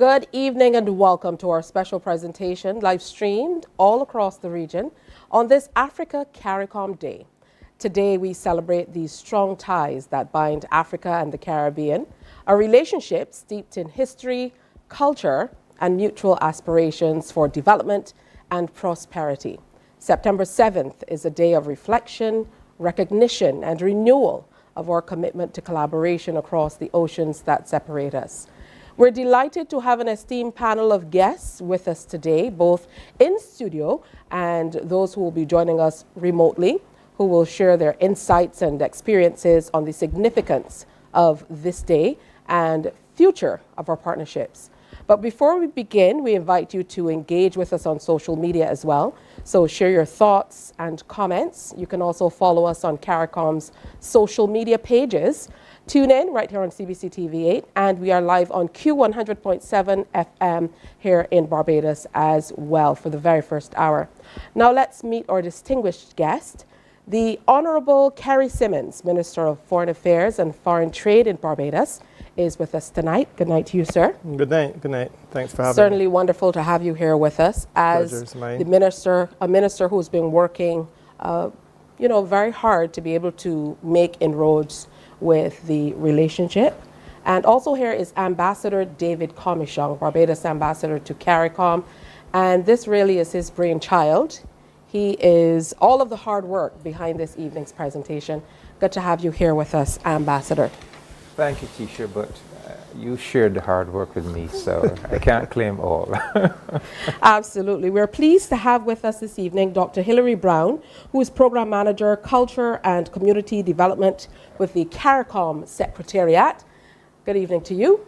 Good evening and welcome to our special presentation, live streamed all across the region on this Africa CARICOM Day. Today we celebrate the strong ties that bind Africa and the Caribbean, a relationship steeped in history, culture, and mutual aspirations for development and prosperity. September 7th is a day of reflection, recognition, and renewal of our commitment to collaboration across the oceans that separate us. We're delighted to have an esteemed panel of guests with us today, both in studio and those who will be joining us remotely, who will share their insights and experiences on the significance of this day and future of our partnerships. But before we begin, we invite you to engage with us on social media as well. So share your thoughts and comments. You can also follow us on CARICOM's social media pages. Tune in right here on CBC TV8, and we are live on Q100.7 FM here in Barbados as well for the very first hour. Now let's meet our distinguished guest, the Honorable Kerry Simmons, Minister of Foreign Affairs and Foreign Trade in Barbados, is with us tonight. Good night to you, sir. Good night. Good night. Thanks for having me. Certainly wonderful to have you here with us as the minister, a minister who's been working, very hard to be able to make inroads with the relationship. And also here is Ambassador David Comishong, Barbados Ambassador to CARICOM. And this really is his brainchild. He is all of the hard work behind this evening's presentation. Good to have you here with us, Ambassador. Thank you, Tisha, but you shared the hard work with me, so I can't claim all. Absolutely. We're pleased to have with us this evening Dr. Hilary Brown, who is Program Manager, Culture and Community Development with the CARICOM Secretariat. Good evening to you.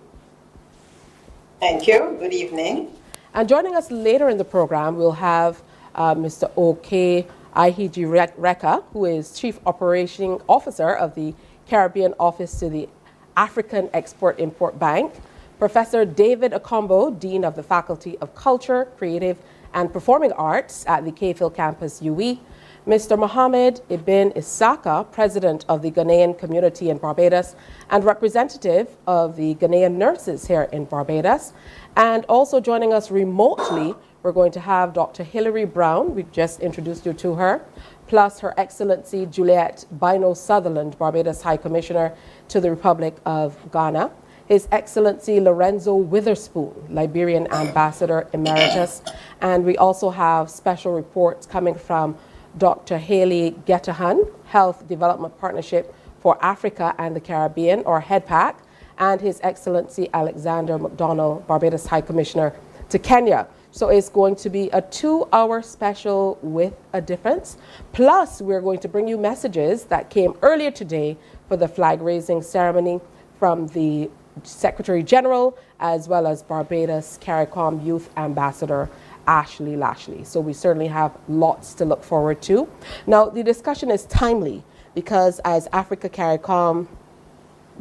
Thank you. Good evening. And joining us later in the program, we'll have Mr. O.K. Ihiji Reka, who is Chief Operating Officer of the Caribbean Office to the African Export-Import Bank, Professor David Akombo, Dean of the Faculty of Culture, Creative and Performing Arts at the KPhil Campus UE, Mr. Mohamed Ibn Isaka, President of the Ghanaian Community in Barbados and representative of the Ghanaian nurses here in Barbados. And also joining us remotely, we're going to have Dr. Hilary Brown, we just introduced you to her, plus Her Excellency Juliet Bino Sutherland, Barbados High Commissioner to the Republic of Ghana, His Excellency Lorenzo Witherspoon, Liberian Ambassador Emeritus, and we also have special reports coming from Dr. Haley Getahan, Health Development Partnership for Africa and the Caribbean, or HEDPAC, and His Excellency Alexander McDonnell, Barbados High Commissioner to Kenya. So it's going to be a 2-hour special with a difference. Plus, we're going to bring you messages that came earlier today for the flag-raising ceremony from the Secretary General, as well as Barbados CARICOM Youth Ambassador Ashley Lashley. So we certainly have lots to look forward to. Now, the discussion is timely because as Africa CARICOM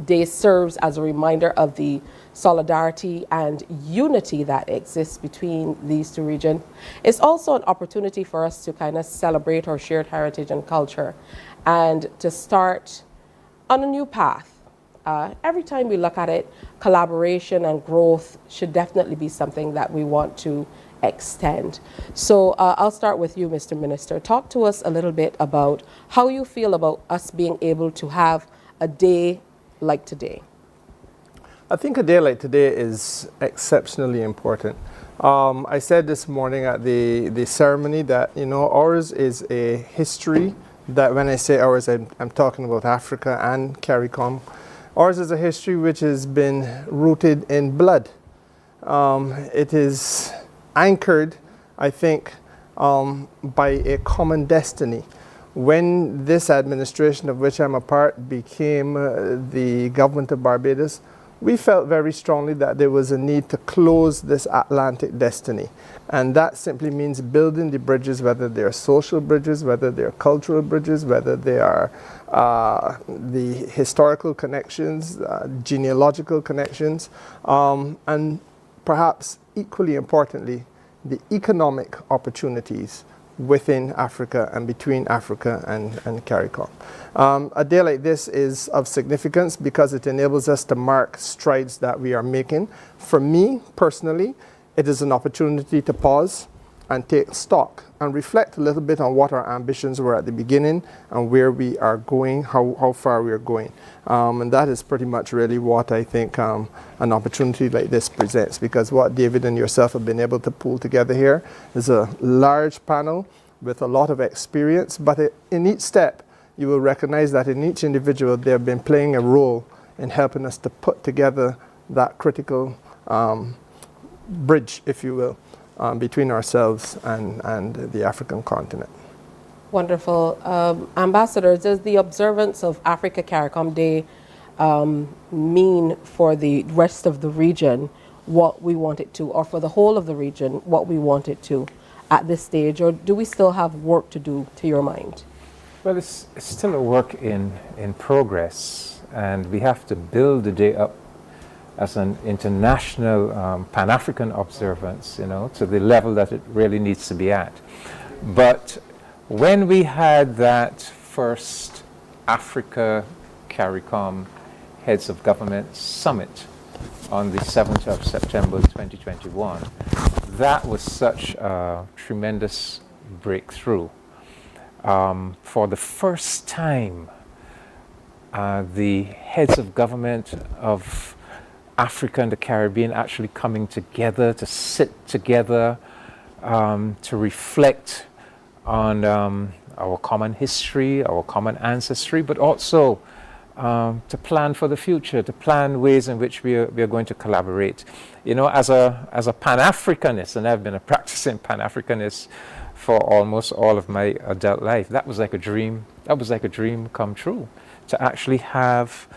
Day serves as a reminder of the solidarity and unity that exists between these two regions. It's also an opportunity for us to kind of celebrate our shared heritage and culture and to start on a new path. Every time we look at it, collaboration and growth should definitely be something that we want to extend. So I'll start with you, Mr. Minister. Talk to us a little bit about how you feel about us being able to have a day like today. I think a day like today is exceptionally important. I said this morning at the ceremony that, ours is a history that when I say ours, I'm talking about Africa and CARICOM. Ours is a history which has been rooted in blood. It is anchored, I think, by a common destiny. When this administration, of which I'm a part, became the government of Barbados, we felt very strongly that there was a need to close this Atlantic destiny. And that simply means building the bridges, whether they're social bridges, whether they're cultural bridges, whether they are the historical connections, genealogical connections, and perhaps equally importantly, the economic opportunities within Africa and between Africa and CARICOM. A day like this is of significance because it enables us to mark strides that we are making. For me, personally, it is an opportunity to pause and take stock and reflect a little bit on what our ambitions were at the beginning and where we are going, how far we are going. And that is pretty much really what I think an opportunity like this presents, because what David and yourself have been able to pull together here is a large panel with a lot of experience, but in each step, you will recognize that in each individual, they have been playing a role in helping us to put together that critical bridge, if you will, between ourselves and the African continent. Wonderful. Ambassador, does the observance of Africa CARICOM Day mean for the rest of the region what we want it to, or for the whole of the region what we want it to at this stage, or do we still have work to do, to your mind? Well, it's still a work in progress, and we have to build the day up as an international Pan-African observance, to the level that it really needs to be at. But when we had that first Africa CARICOM Heads of Government Summit on the 7th of September 2021, that was such a tremendous breakthrough. For the first time, the heads of government of Africa and the Caribbean actually coming together to sit together, to reflect on our common history, our common ancestry, but also to plan for the future, to plan ways in which we are going to collaborate. As a Pan-Africanist, and I've been a practicing Pan-Africanist for almost all of my adult life, that was like a dream. That was like a dream come true, to actually have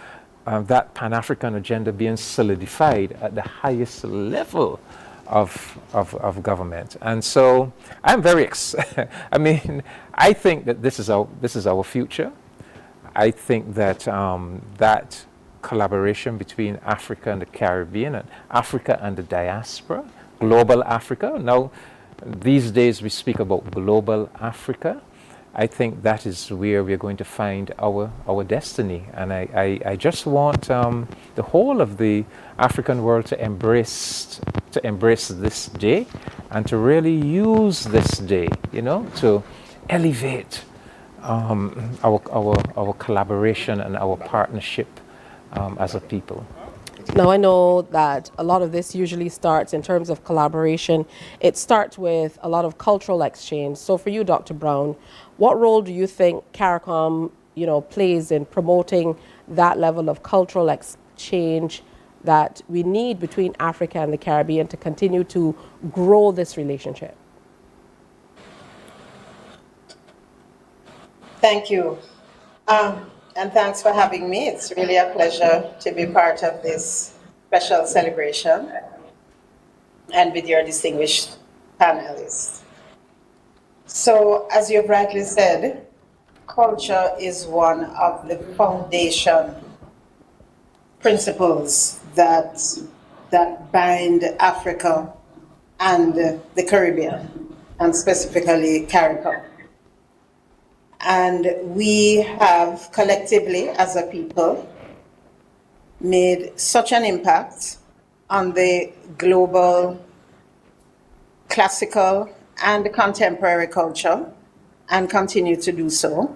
that Pan-African agenda being solidified at the highest level of government. And so I'm very excited. I think that this is our future. I think that that collaboration between Africa and the Caribbean, and Africa and the diaspora, global Africa. Now, these days we speak about global Africa. I think that is where we're going to find our destiny. And I just want the whole of the African world to embrace this day, and to really use this day, to elevate our collaboration and our partnership as a people. Now, I know that a lot of this usually starts in terms of collaboration. It starts with a lot of cultural exchange. So for you, Dr. Brown, what role do you think CARICOM, plays in promoting that level of cultural exchange that we need between Africa and the Caribbean to continue to grow this relationship? Thank you. And thanks for having me. It's really a pleasure to be part of this special celebration and with your distinguished panelists. So, as you've rightly said, culture is one of the foundation principles that bind Africa and the Caribbean, and specifically CARICOM. And we have collectively, as a people, made such an impact on the global classical and contemporary culture, and continue to do so.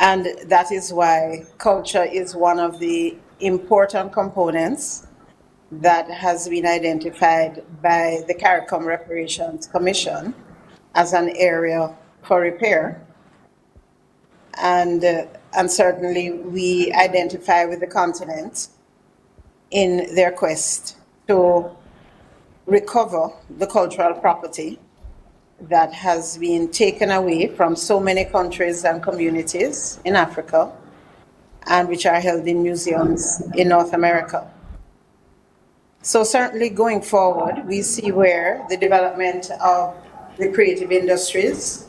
And that is why culture is one of the important components that has been identified by the CARICOM Reparations Commission as an area for repair. And certainly we identify with the continent in their quest to recover the cultural property that has been taken away from so many countries and communities in Africa, and which are held in museums in North America. So certainly going forward, we see where the development of the creative industries,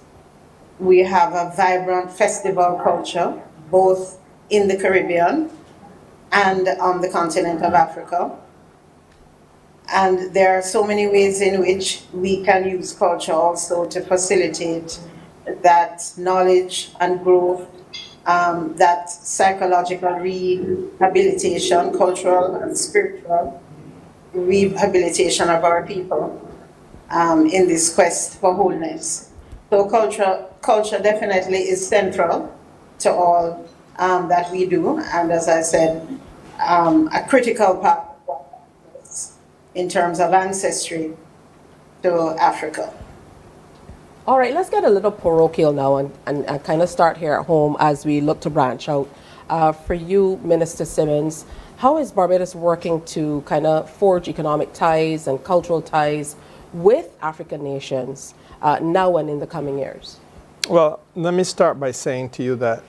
we have a vibrant festival culture, both in the Caribbean and on the continent of Africa. And there are so many ways in which we can use culture also to facilitate that knowledge and growth, that psychological rehabilitation, cultural and spiritual rehabilitation of our people in this quest for wholeness. So culture definitely is central to all that we do, and as I said, a critical part in terms of ancestry to Africa. All right, let's get a little parochial now and kind of start here at home as we look to branch out. For you, Minister Simmons, how is Barbados working to kind of forge economic ties and cultural ties with African nations now and in the coming years? Well, let me start by saying to you that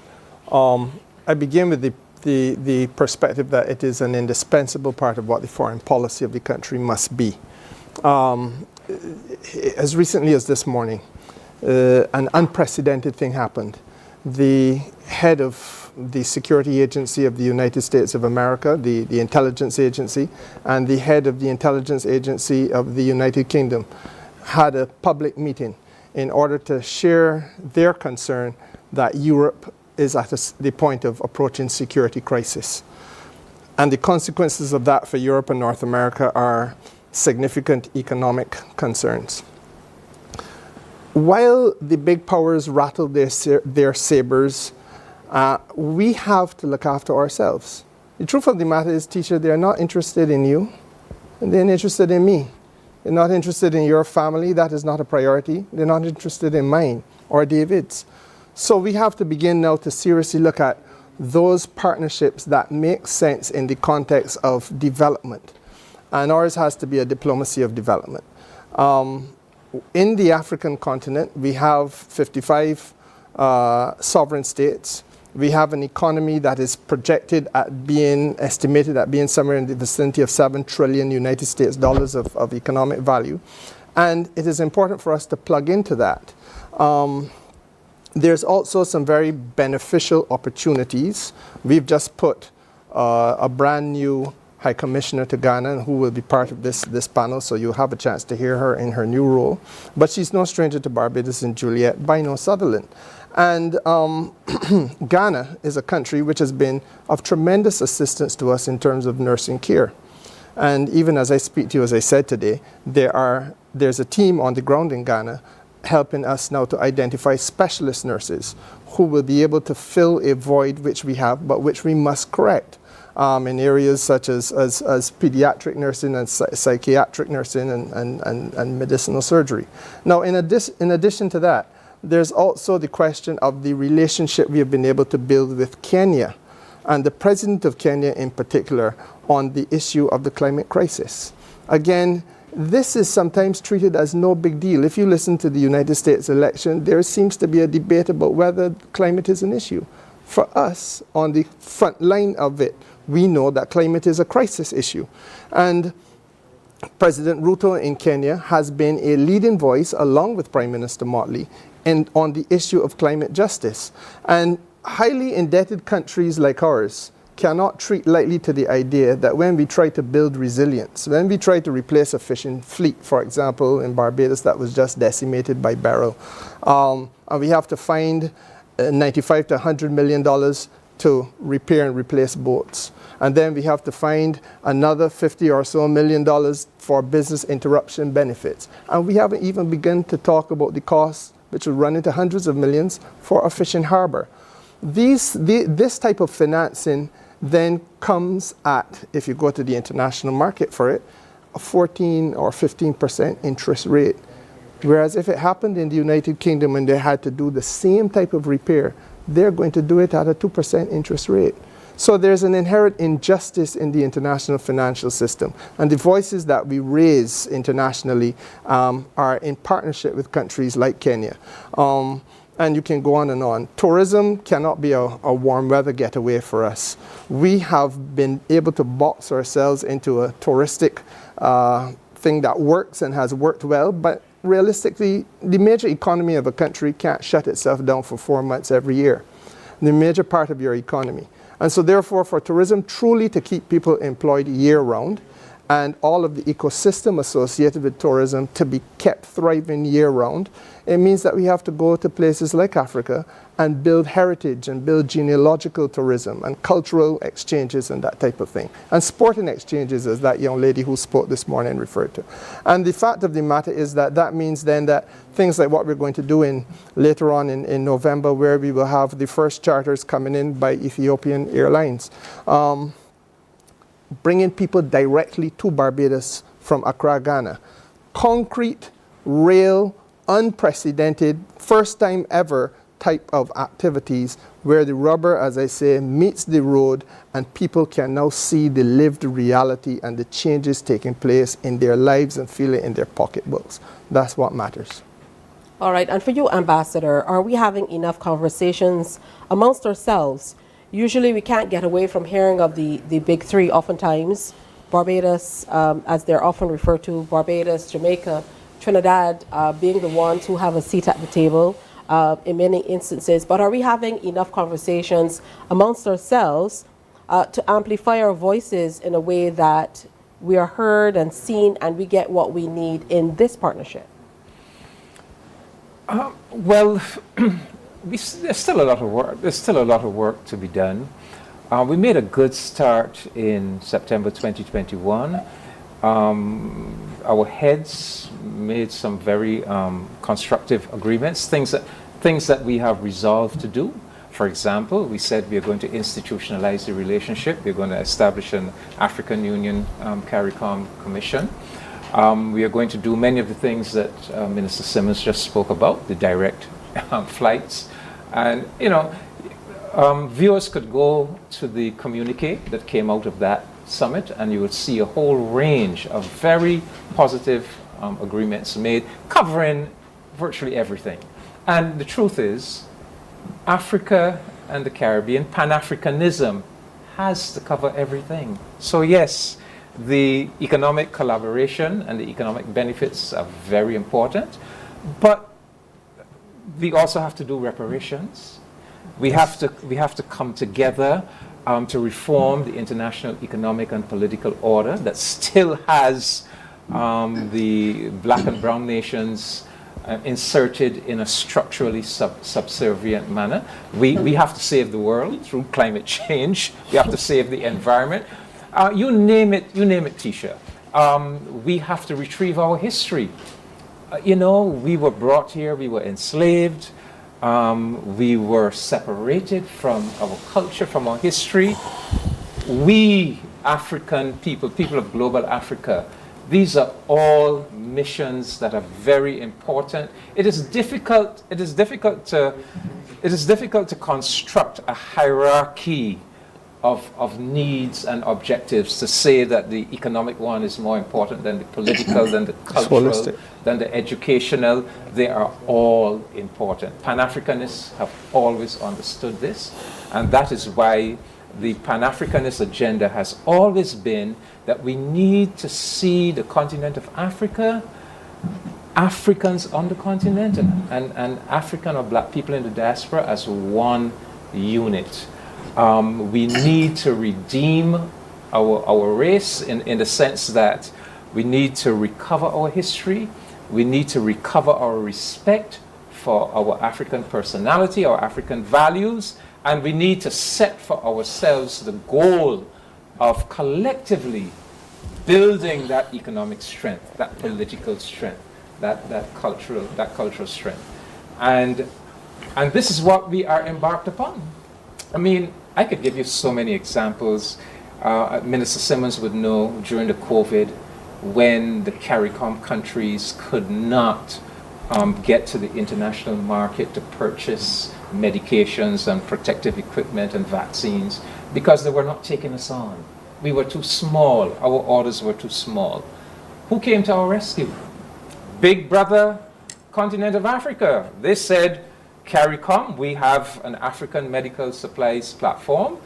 I begin with the perspective that it is an indispensable part of what the foreign policy of the country must be. As recently as this morning, an unprecedented thing happened. The head of the security agency of the United States of America, the intelligence agency, and the head of the intelligence agency of the United Kingdom had a public meeting in order to share their concern that Europe is at the point of approaching security crisis. And the consequences of that for Europe and North America are significant economic concerns. While the big powers rattle their sabers, we have to look after ourselves. The truth of the matter is, teacher, they're not interested in you, and they're interested in me. They're not interested in your family. That is not a priority. They're not interested in mine or David's. So we have to begin now to seriously look at those partnerships that make sense in the context of development. And ours has to be a diplomacy of development. In the African continent, we have 55 sovereign states. We have an economy that is estimated at being somewhere in the vicinity of 7 trillion United States dollars of economic value. And it is important for us to plug into that. There's also some very beneficial opportunities. We've just put a brand new High Commissioner to Ghana, who will be part of this panel, so you'll have a chance to hear her in her new role. But she's no stranger to Barbados and Juliet by no Sutherland. And Ghana is a country which has been of tremendous assistance to us in terms of nursing care. And even as I speak to you, as I said today, there's a team on the ground in Ghana helping us now to identify specialist nurses who will be able to fill a void which we have, but which we must correct in areas such as pediatric nursing and psychiatric nursing and medicinal surgery. Now, in addition to that, there's also the question of the relationship we have been able to build with Kenya, and the president of Kenya in particular, on the issue of the climate crisis. Again, this is sometimes treated as no big deal. If you listen to the United States election, there seems to be a debate about whether climate is an issue. For us, on the front line of it, we know that climate is a crisis issue. And President Ruto in Kenya has been a leading voice, along with Prime Minister Motley, on the issue of climate justice. And highly indebted countries like ours cannot treat lightly to the idea that when we try to build resilience, when we try to replace a fishing fleet, for example, in Barbados that was just decimated by Beryl, and we have to find $95 to $100 million to repair and replace boats. And then we have to find another $50 or so million for business interruption benefits. And we haven't even begun to talk about the costs, which will run into hundreds of millions for a fishing harbor. This type of financing then comes at, if you go to the international market for it, a 14 or 15% interest rate. Whereas if it happened in the United Kingdom and they had to do the same type of repair, they're going to do it at a 2% interest rate. So there's an inherent injustice in the international financial system. And the voices that we raise internationally are in partnership with countries like Kenya. And you can go on and on. Tourism cannot be a warm weather getaway for us. We have been able to box ourselves into a touristic thing that works and has worked well, but realistically, the major economy of a country can't shut itself down for 4 months every year. The major part of your economy. And so therefore, for tourism truly to keep people employed year-round, and all of the ecosystem associated with tourism to be kept thriving year-round, it means that we have to go to places like Africa and build heritage and build genealogical tourism and cultural exchanges and that type of thing. And sporting exchanges, as that young lady who spoke this morning referred to. And the fact of the matter is that that means then that things like what we're going to do later on in November, where we will have the first charters coming in by Ethiopian Airlines, bringing people directly to Barbados from Accra, Ghana. Concrete, rail, unprecedented, first time ever type of activities where the rubber, as I say, meets the road and people can now see the lived reality and the changes taking place in their lives and feel it in their pocketbooks. That's what matters. All right, and for you, Ambassador, are we having enough conversations amongst ourselves? Usually we can't get away from hearing of the big three oftentimes. Barbados, as they're often referred to, Barbados, Jamaica, Trinidad being the ones who have a seat at the table in many instances. But are we having enough conversations amongst ourselves to amplify our voices in a way that we are heard and seen and we get what we need in this partnership? Well, there's still a lot of work. There's still a lot of work to be done. We made a good start in September 2021. Our heads made some very constructive agreements, things that we have resolved to do. For example, we said we are going to institutionalize the relationship. We're going to establish an African Union CARICOM Commission. We are going to do many of the things that Minister Simmons just spoke about, the direct flights. And, you know, viewers could go to the communique that came out of that summit and you would see a whole range of very positive agreements made covering virtually everything. And the truth is, Africa and the Caribbean, Pan-Africanism has to cover everything. So yes, the economic collaboration and the economic benefits are very important, but we also have to do reparations. We have to come together to reform the international economic and political order that still has the black and brown nations inserted in a structurally subservient manner. We have to save the world through climate change. We have to save the environment. You name it, Tisha. We have to retrieve our history. You know, we were brought here, we were enslaved, we were separated from our culture, from our history. We, African people of global Africa, these are all missions that are very important. It is difficult to construct a hierarchy of needs and objectives to say that the economic one is more important than the political, than the cultural, than the educational. They are all important. Pan-Africanists have always understood this, and that is why the Pan-Africanist agenda has always been that we need to see the continent of Africa, Africans on the continent, and African or black people in the diaspora as one unit. We need to redeem our race in the sense that we need to recover our history, we need to recover our respect for our African personality, our African values, and we need to set for ourselves the goal of collectively building that economic strength, that political strength, that cultural strength. And this is what we are embarked upon. I mean, I could give you so many examples. Minister Simmons would know during the COVID when the CARICOM countries could not get to the international market to purchase medications and protective equipment and vaccines because they were not taking us on. We were too small. Our orders were too small. Who came to our rescue? Big brother, continent of Africa. They said, CARICOM, we have an African medical supplies platform.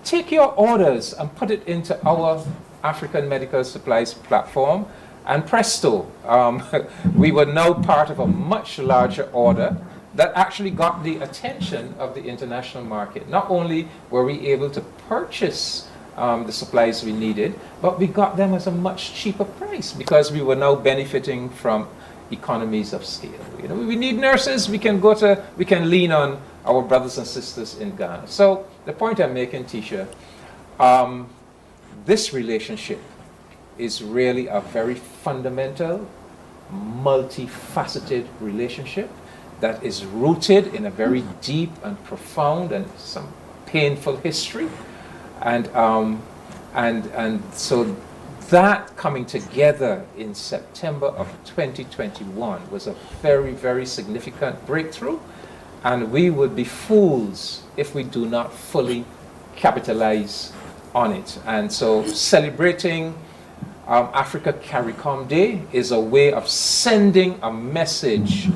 Take your orders and put it into our African medical supplies platform, and presto, we were now part of a much larger order that actually got the attention of the international market. Not only were we able to purchase the supplies we needed, but we got them at a much cheaper price because we were now benefiting from economies of scale. You know, we need nurses. We can lean on our brothers and sisters in Ghana. So the point I'm making, Tisha, this relationship is really a very fundamental, multifaceted relationship that is rooted in a very deep and profound and some painful history, and so that coming together in September of 2021 was a very, very significant breakthrough, and we would be fools if we do not fully capitalize on it. And so celebrating Africa CARICOM Day is a way of sending a message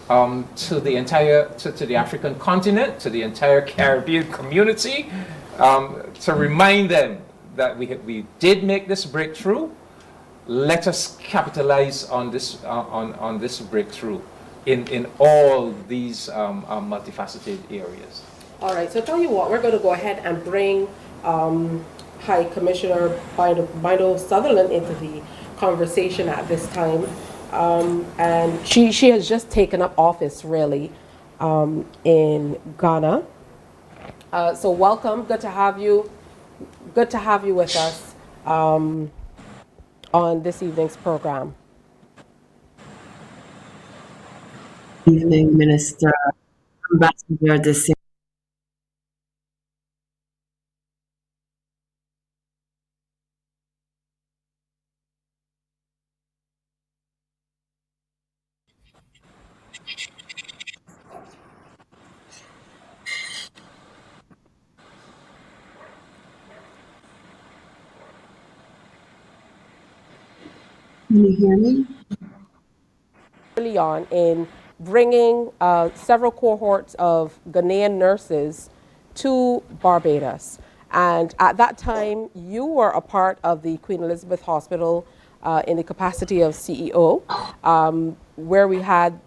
to the entire, to the African continent, to the entire Caribbean community, to remind them that we did make this breakthrough. Let us capitalize on this on this breakthrough in all these multifaceted areas. All right, so tell you what, we're going to go ahead and bring High Commissioner Bido Sutherland into the conversation at this time. And she has just taken up office, really, in Ghana. So welcome, good to have you. Good to have you with us on this evening's program. Good evening, Minister, Ambassador De. Can you hear me? Early on in bringing several cohorts of Ghanaian nurses to Barbados. And at that time, you were a part of the Queen Elizabeth Hospital in the capacity of CEO, where we had,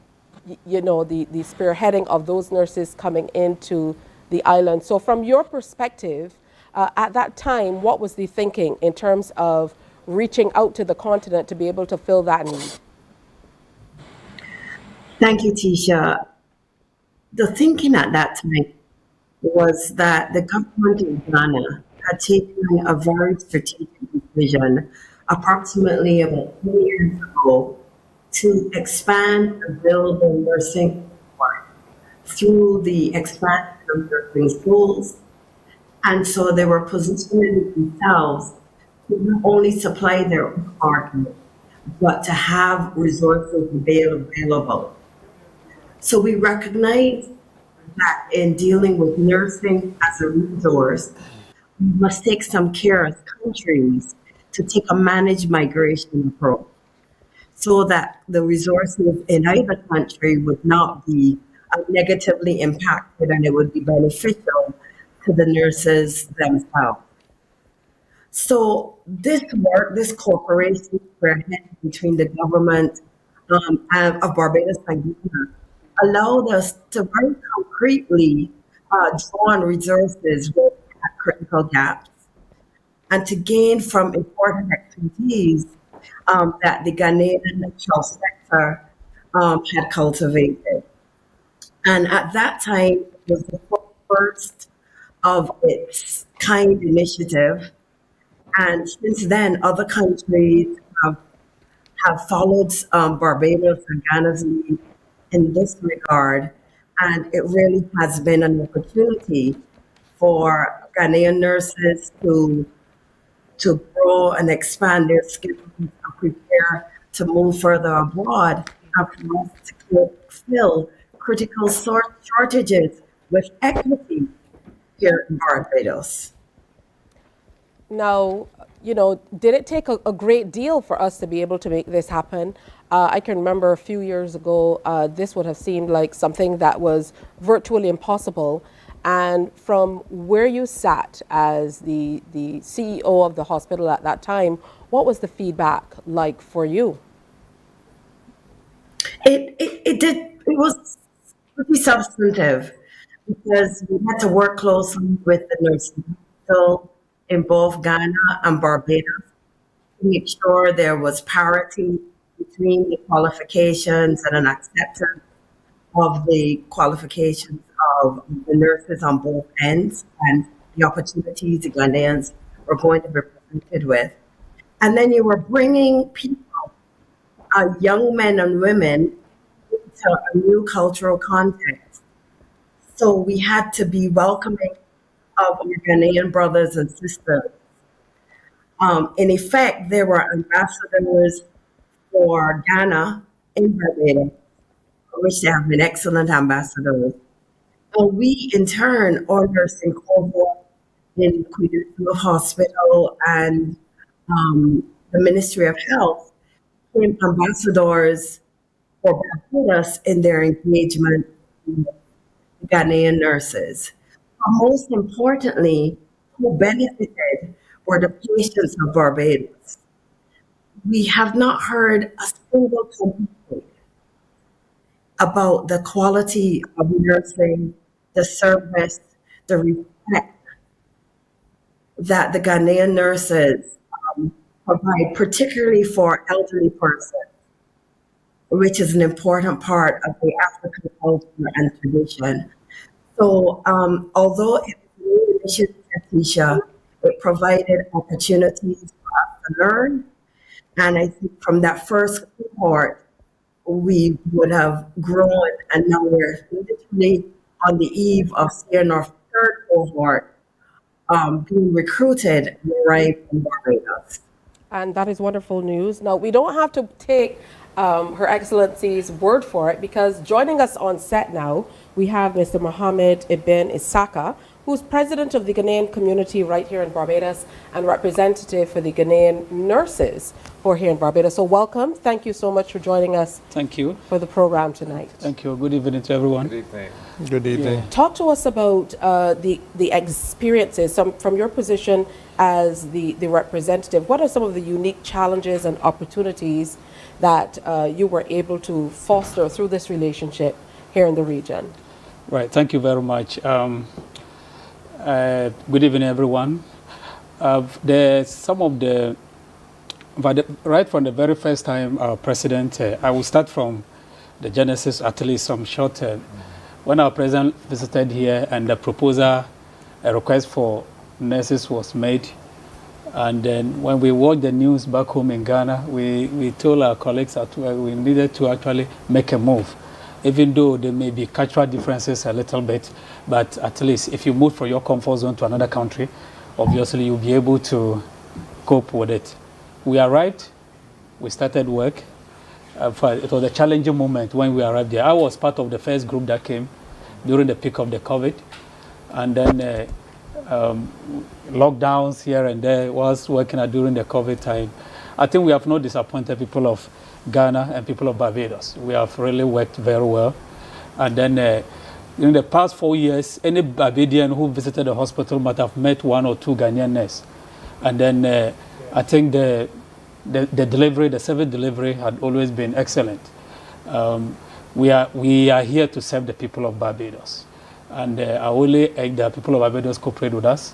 you know, the spearheading of those nurses coming into the island. So from your perspective, at that time, what was the thinking in terms of reaching out to the continent to be able to fill that need? Thank you, Tisha. The thinking at that time was that the government of Ghana had taken a very strategic decision approximately about 2 years ago to expand available nursing support through the expansion of nursing schools. And so they were positioning themselves to not only supply their own market, but to have resources available. So we recognize that in dealing with nursing as a resource, we must take some care as countries to take a managed migration approach so that the resources in either country would not be negatively impacted and it would be beneficial to the nurses themselves. So this work, this cooperation between the government of Barbados and Ghana allowed us to very concretely draw on resources where we had critical gaps and to gain from important expertise that the Ghanaian health sector had cultivated. And at that time, it was the first of its kind initiative. And since then, other countries have followed Barbados and Ghana's lead in this regard. And it really has been an opportunity for Ghanaian nurses to grow and expand their skills and prepare to move further abroad and for us to fill critical shortages with equity here in Barbados. Now, you know, did it take a great deal for us to be able to make this happen? I can remember a few years ago, this would have seemed like something that was virtually impossible. And from where you sat as the CEO of the hospital at that time, what was the feedback like for you? It was pretty substantive because we had to work closely with the nursing hospital in both Ghana and Barbados to make sure there was parity between the qualifications and an acceptance of the qualifications of the nurses on both ends and the opportunities the Ghanaians were going to be presented with. And then you were bringing people, young men and women, into a new cultural context. So we had to be welcoming of our Ghanaian brothers and sisters. In effect, there were ambassadors for Ghana in Barbados, which they have been excellent ambassadors. And we, in turn, our nursing cohort in Queen Elizabeth Hospital and the Ministry of Health became ambassadors for Barbados in their engagement with Ghanaian nurses. But most importantly, who benefited were the patients of Barbados. We have not heard a single complaint about the quality of nursing, the service, the respect that the Ghanaian nurses provide, particularly for elderly persons, which is an important part of the African culture and tradition. So although it was a new initiative, Tisha, it provided opportunities for us to learn. And I think from that first cohort, we would have grown, and now we're literally on the eve of seeing our third cohort being recruited right from Barbados. And that is wonderful news. Now, we don't have to take Her Excellency's word for it, because joining us on set now, we have Mr. Mohammed Ibn Isaka, who's president of the Ghanaian community right here in Barbados and representative for the Ghanaian nurses who are here in Barbados. So welcome. Thank you so much for joining us. Thank you. For the program tonight. Thank you. Good evening to everyone. Good evening. Good evening. Yeah. Talk to us about the experiences from your position as the representative. What are some of the unique challenges and opportunities that you were able to foster through this relationship here in the region? Right. Thank you very much. Good evening, everyone. There's some of the, right from the very first time, our president, I will start from the genesis, at least some short term. When our president visited here and the proposal, a request for nurses was made, and then when we watched the news back home in Ghana, we told our colleagues that we needed to actually make a move. Even though there may be cultural differences a little bit, but at least if you move from your comfort zone to another country, obviously you'll be able to cope with it. We arrived, we started work. It was a challenging moment when we arrived there. I was part of the first group that came during the peak of the COVID, and then lockdowns here and there was working during the COVID time. I think we have not disappointed people of Ghana and people of Barbados. We have really worked very well. And then in the past 4 years, any Barbadian who visited the hospital might have met one or two Ghanaian nurses. And then I think the delivery, the service delivery had always been excellent. We are here to serve the people of Barbados. And I only urge the people of Barbados cooperate with us,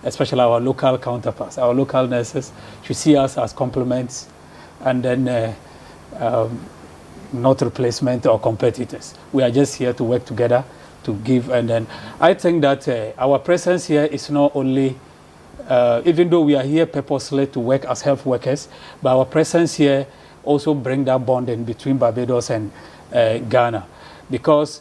especially our local counterparts. Our local nurses should see us as complements, and then not replacement or competitors. We are just here to work together to give. And then I think that our presence here is not only, even though we are here purposely to work as health workers, but our presence here also brings that bonding between Barbados and Ghana. Because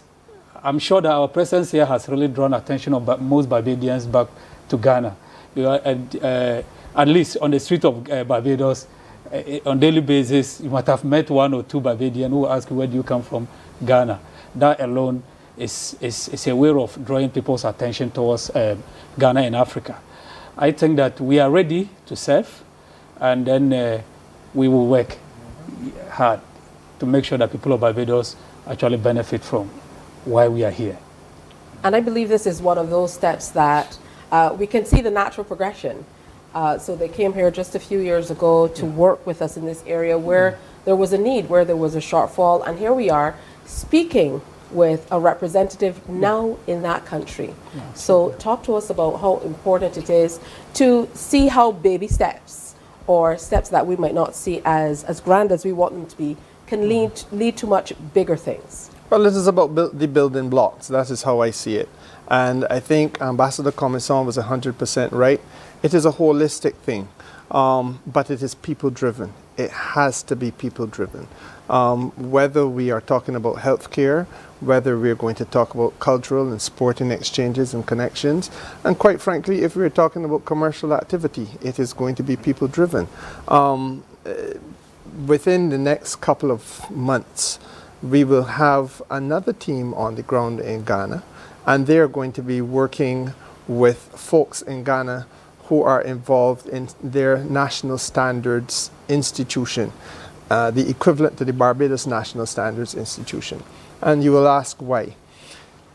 I'm sure that our presence here has really drawn attention of most Barbadians back to Ghana. At least on the street of Barbados, on a daily basis, you might have met one or two Barbadians who ask you, where do you come from? Ghana. That alone is a way of drawing people's attention towards Ghana and Africa. I think that we are ready to serve, and then we will work hard to make sure that people of Barbados actually benefit from why we are here. And I believe this is one of those steps that we can see the natural progression. So they came here just a few years ago to work with us in this area where there was a need, where there was a shortfall. And here we are speaking with a representative now in that country. So talk to us about how important it is to see how baby steps, or steps that we might not see as grand as we want them to be, can lead to much bigger things. Well, it is about the building blocks. That is how I see it. And I think Ambassador Comison was 100% right. It is a holistic thing, but it is people-driven. It has to be people-driven. Whether we are talking about healthcare, whether we're going to talk about cultural and sporting exchanges and connections, and quite frankly, if we're talking about commercial activity, it is going to be people-driven. Within the next couple of months, we will have another team on the ground in Ghana, and they're going to be working with folks in Ghana who are involved in their national standards institution, the equivalent to the Barbados National Standards Institution. And you will ask why.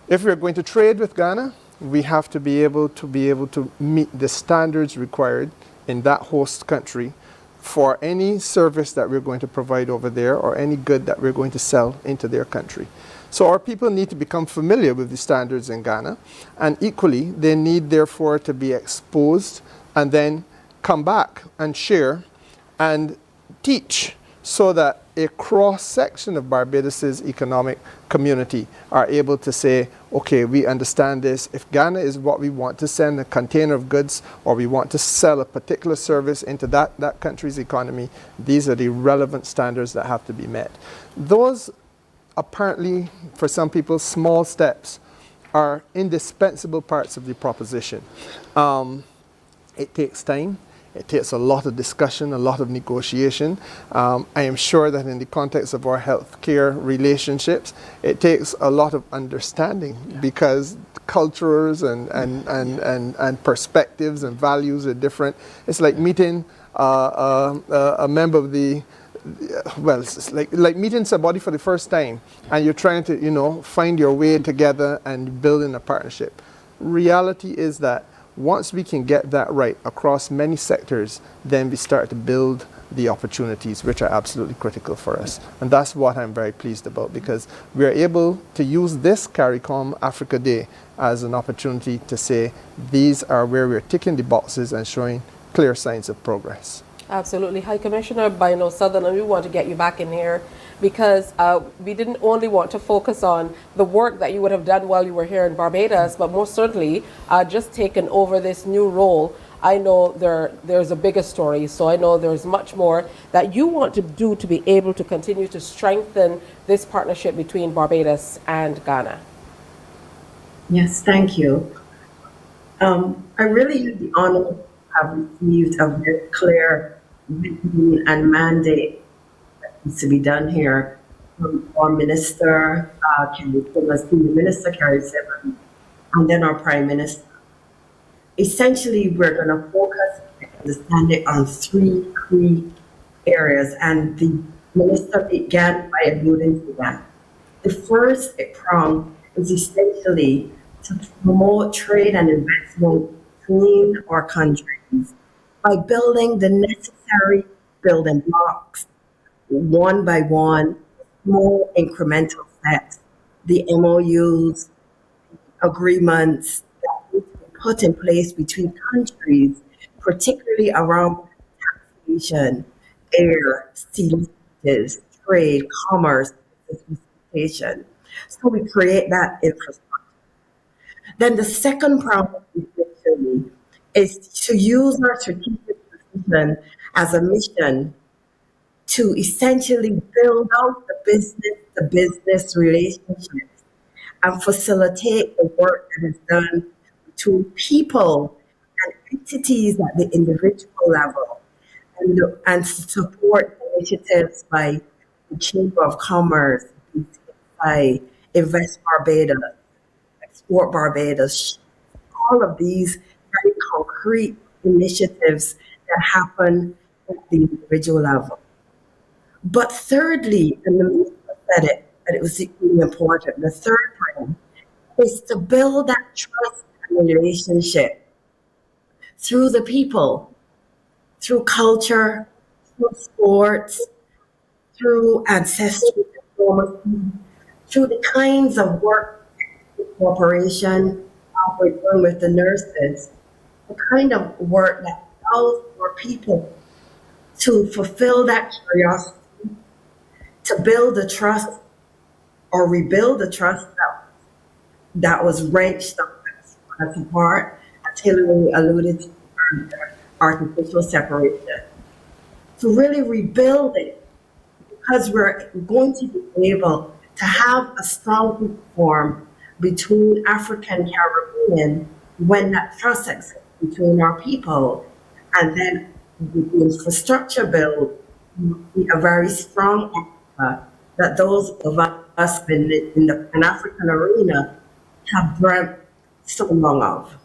If we're going to trade with Ghana, we have to be able to meet the standards required in that host country for any service that we're going to provide over there, or any good that we're going to sell into their country. So our people need to become familiar with the standards in Ghana, and equally they need therefore to be exposed and then come back and share and teach, so that a cross-section of Barbados's economic community are able to say, okay, we understand this. If Ghana is what we want to send a container of goods, or we want to sell a particular service into that country's economy, these are the relevant standards that have to be met. Those, apparently, for some people, small steps are indispensable parts of the proposition. It takes time. It takes a lot of discussion, a lot of negotiation. I am sure that in the context of our healthcare relationships, it takes a lot of understanding, because cultures and perspectives and values are different. It's like meeting a member of the, well, it's like meeting somebody for the first time, and you're trying to, find your way together and building a partnership. Reality is that once we can get that right across many sectors, then we start to build the opportunities, which are absolutely critical for us. And that's what I'm very pleased about, because we are able to use this CARICOM Africa Day as an opportunity to say, these are where we're ticking the boxes and showing clear signs of progress. Absolutely. High Commissioner Bino Sutherland, we want to get you back in here, because we didn't only want to focus on the work that you would have done while you were here in Barbados, but most certainly just taken over this new role. I know there's a bigger story, so I know there's much more that you want to do to be able to continue to strengthen this partnership between Barbados and Ghana. Yes, thank you. I really had the honor to have received a very clear vision and mandate that needs to be done here from our Minister, Senior Minister Carrie Seven, and then our Prime Minister. Essentially, we're going to focus and understand it on three key areas, and the Minister began by alluding to that. The first prong is essentially to promote trade and investment between our countries by building the necessary building blocks, one by one, small incremental steps, the MOUs, agreements that need to be put in place between countries, particularly around taxation, air, sea leases, trade, commerce, transportation. So we create that infrastructure. Then the second problem essentially is to use our strategic position as a mission to essentially build out the business relationships and facilitate the work that is done between people and entities at the individual level, and support initiatives by the Chamber of Commerce, by Invest Barbados, Export Barbados, all of these very concrete initiatives that happen at the individual level. But thirdly, and the minister said it, and it was equally important, the third thing is to build that trust and relationship through the people, through culture, through sports, through ancestral diplomacy, through the kinds of work the corporation we're doing with the nurses, the kind of work that allows for people to fulfill that curiosity, to build the trust or rebuild the trust that was wrenched apart, as Hillary alluded to earlier, artificial separation. To really rebuild it, because we're going to be able to have a strong platform between African and Caribbean when that trust exists between our people, and then the infrastructure build will be a very strong anchor that those of us in the Pan-African arena have dreamt so long of.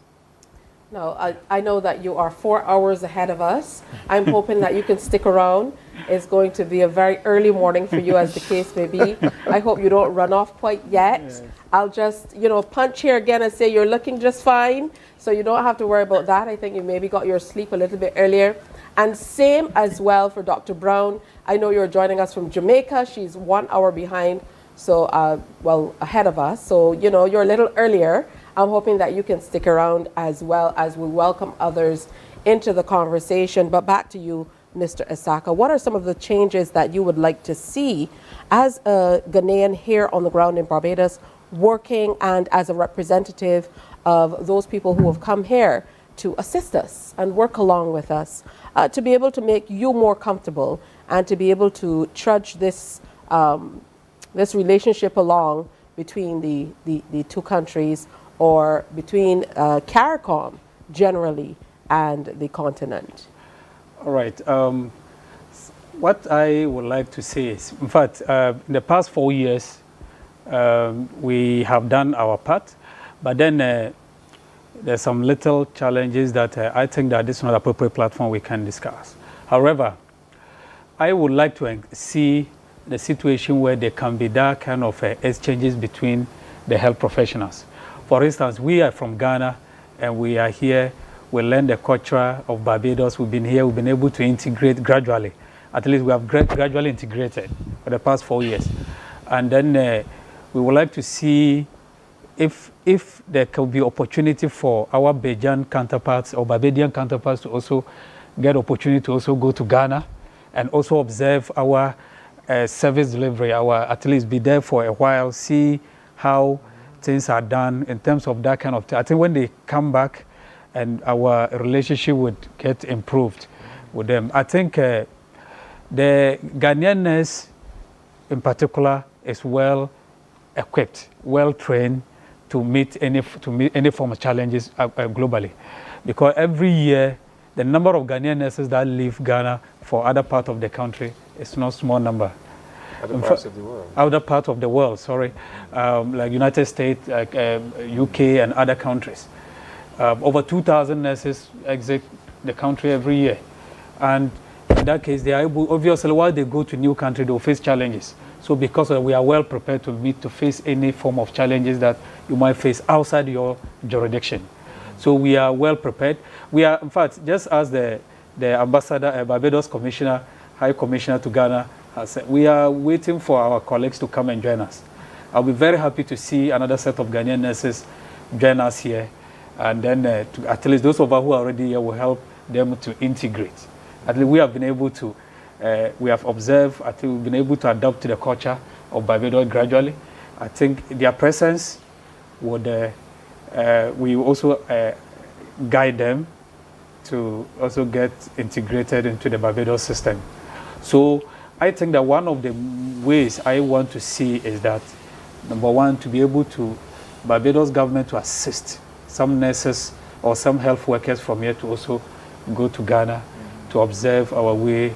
No, I know that you are 4 hours ahead of us. I'm hoping that you can stick around. It's going to be a very early morning for you, as the case may be. I hope you don't run off quite yet. Yes. I'll just, punch here again and say you're looking just fine. So you don't have to worry about that. I think you maybe got your sleep a little bit earlier. And same as well for Dr. Brown. I know you're joining us from Jamaica. She's 1 hour behind, so, ahead of us. So, you're a little earlier. I'm hoping that you can stick around as well as we welcome others into the conversation. But back to you, Mr. Isaka. What are some of the changes that you would like to see as a Ghanaian here on the ground in Barbados, working and as a representative of those people who have come here to assist us and work along with us, to be able to make you more comfortable and to be able to trudge this, this relationship along between the two countries, or between CARICOM generally and the continent? All right. What I would like to say is, in fact, in the past 4 years, we have done our part, but then there's some little challenges that I think that this is not an appropriate platform we can discuss. However, I would like to see the situation where there can be that kind of exchanges between the health professionals. For instance, we are from Ghana and we are here. We learn the culture of Barbados. We've been here. We've been able to integrate gradually. At least we have gradually integrated for the past 4 years. And then we would like to see if there could be opportunity for our Bajan counterparts or Barbadian counterparts to also get opportunity to also go to Ghana and also observe our service delivery, at least be there for a while, see how things are done in terms of that kind of thing. I think when they come back and our relationship would get improved with them. I think the Ghanaian nurse in particular is well equipped, well trained to meet any form of challenges globally. Because every year, the number of Ghanaian nurses that leave Ghana for other parts of the country is not a small number. Other parts of the world. Other parts of the world, sorry. Like United States, like UK and other countries. Over 2,000 nurses exit the country every year. And in that case, they are able, obviously, while they go to new country, they will face challenges. So because we are well prepared to face any form of challenges that you might face outside your jurisdiction. So we are well prepared. We are, in fact, just as the ambassador, Barbados Commissioner, High Commissioner to Ghana, has said, we are waiting for our colleagues to come and join us. I'll be very happy to see another set of Ghanaian nurses join us here. And then at least those of us who are already here will help them to integrate. At least we have been able to, we have observed, I think we've been able to adapt to the culture of Barbados gradually. I think their presence would, we also guide them to also get integrated into the Barbados system. So I think that one of the ways I want to see is that, number one, to be able to, Barbados government to assist some nurses or some health workers from here to also go to Ghana to observe our way,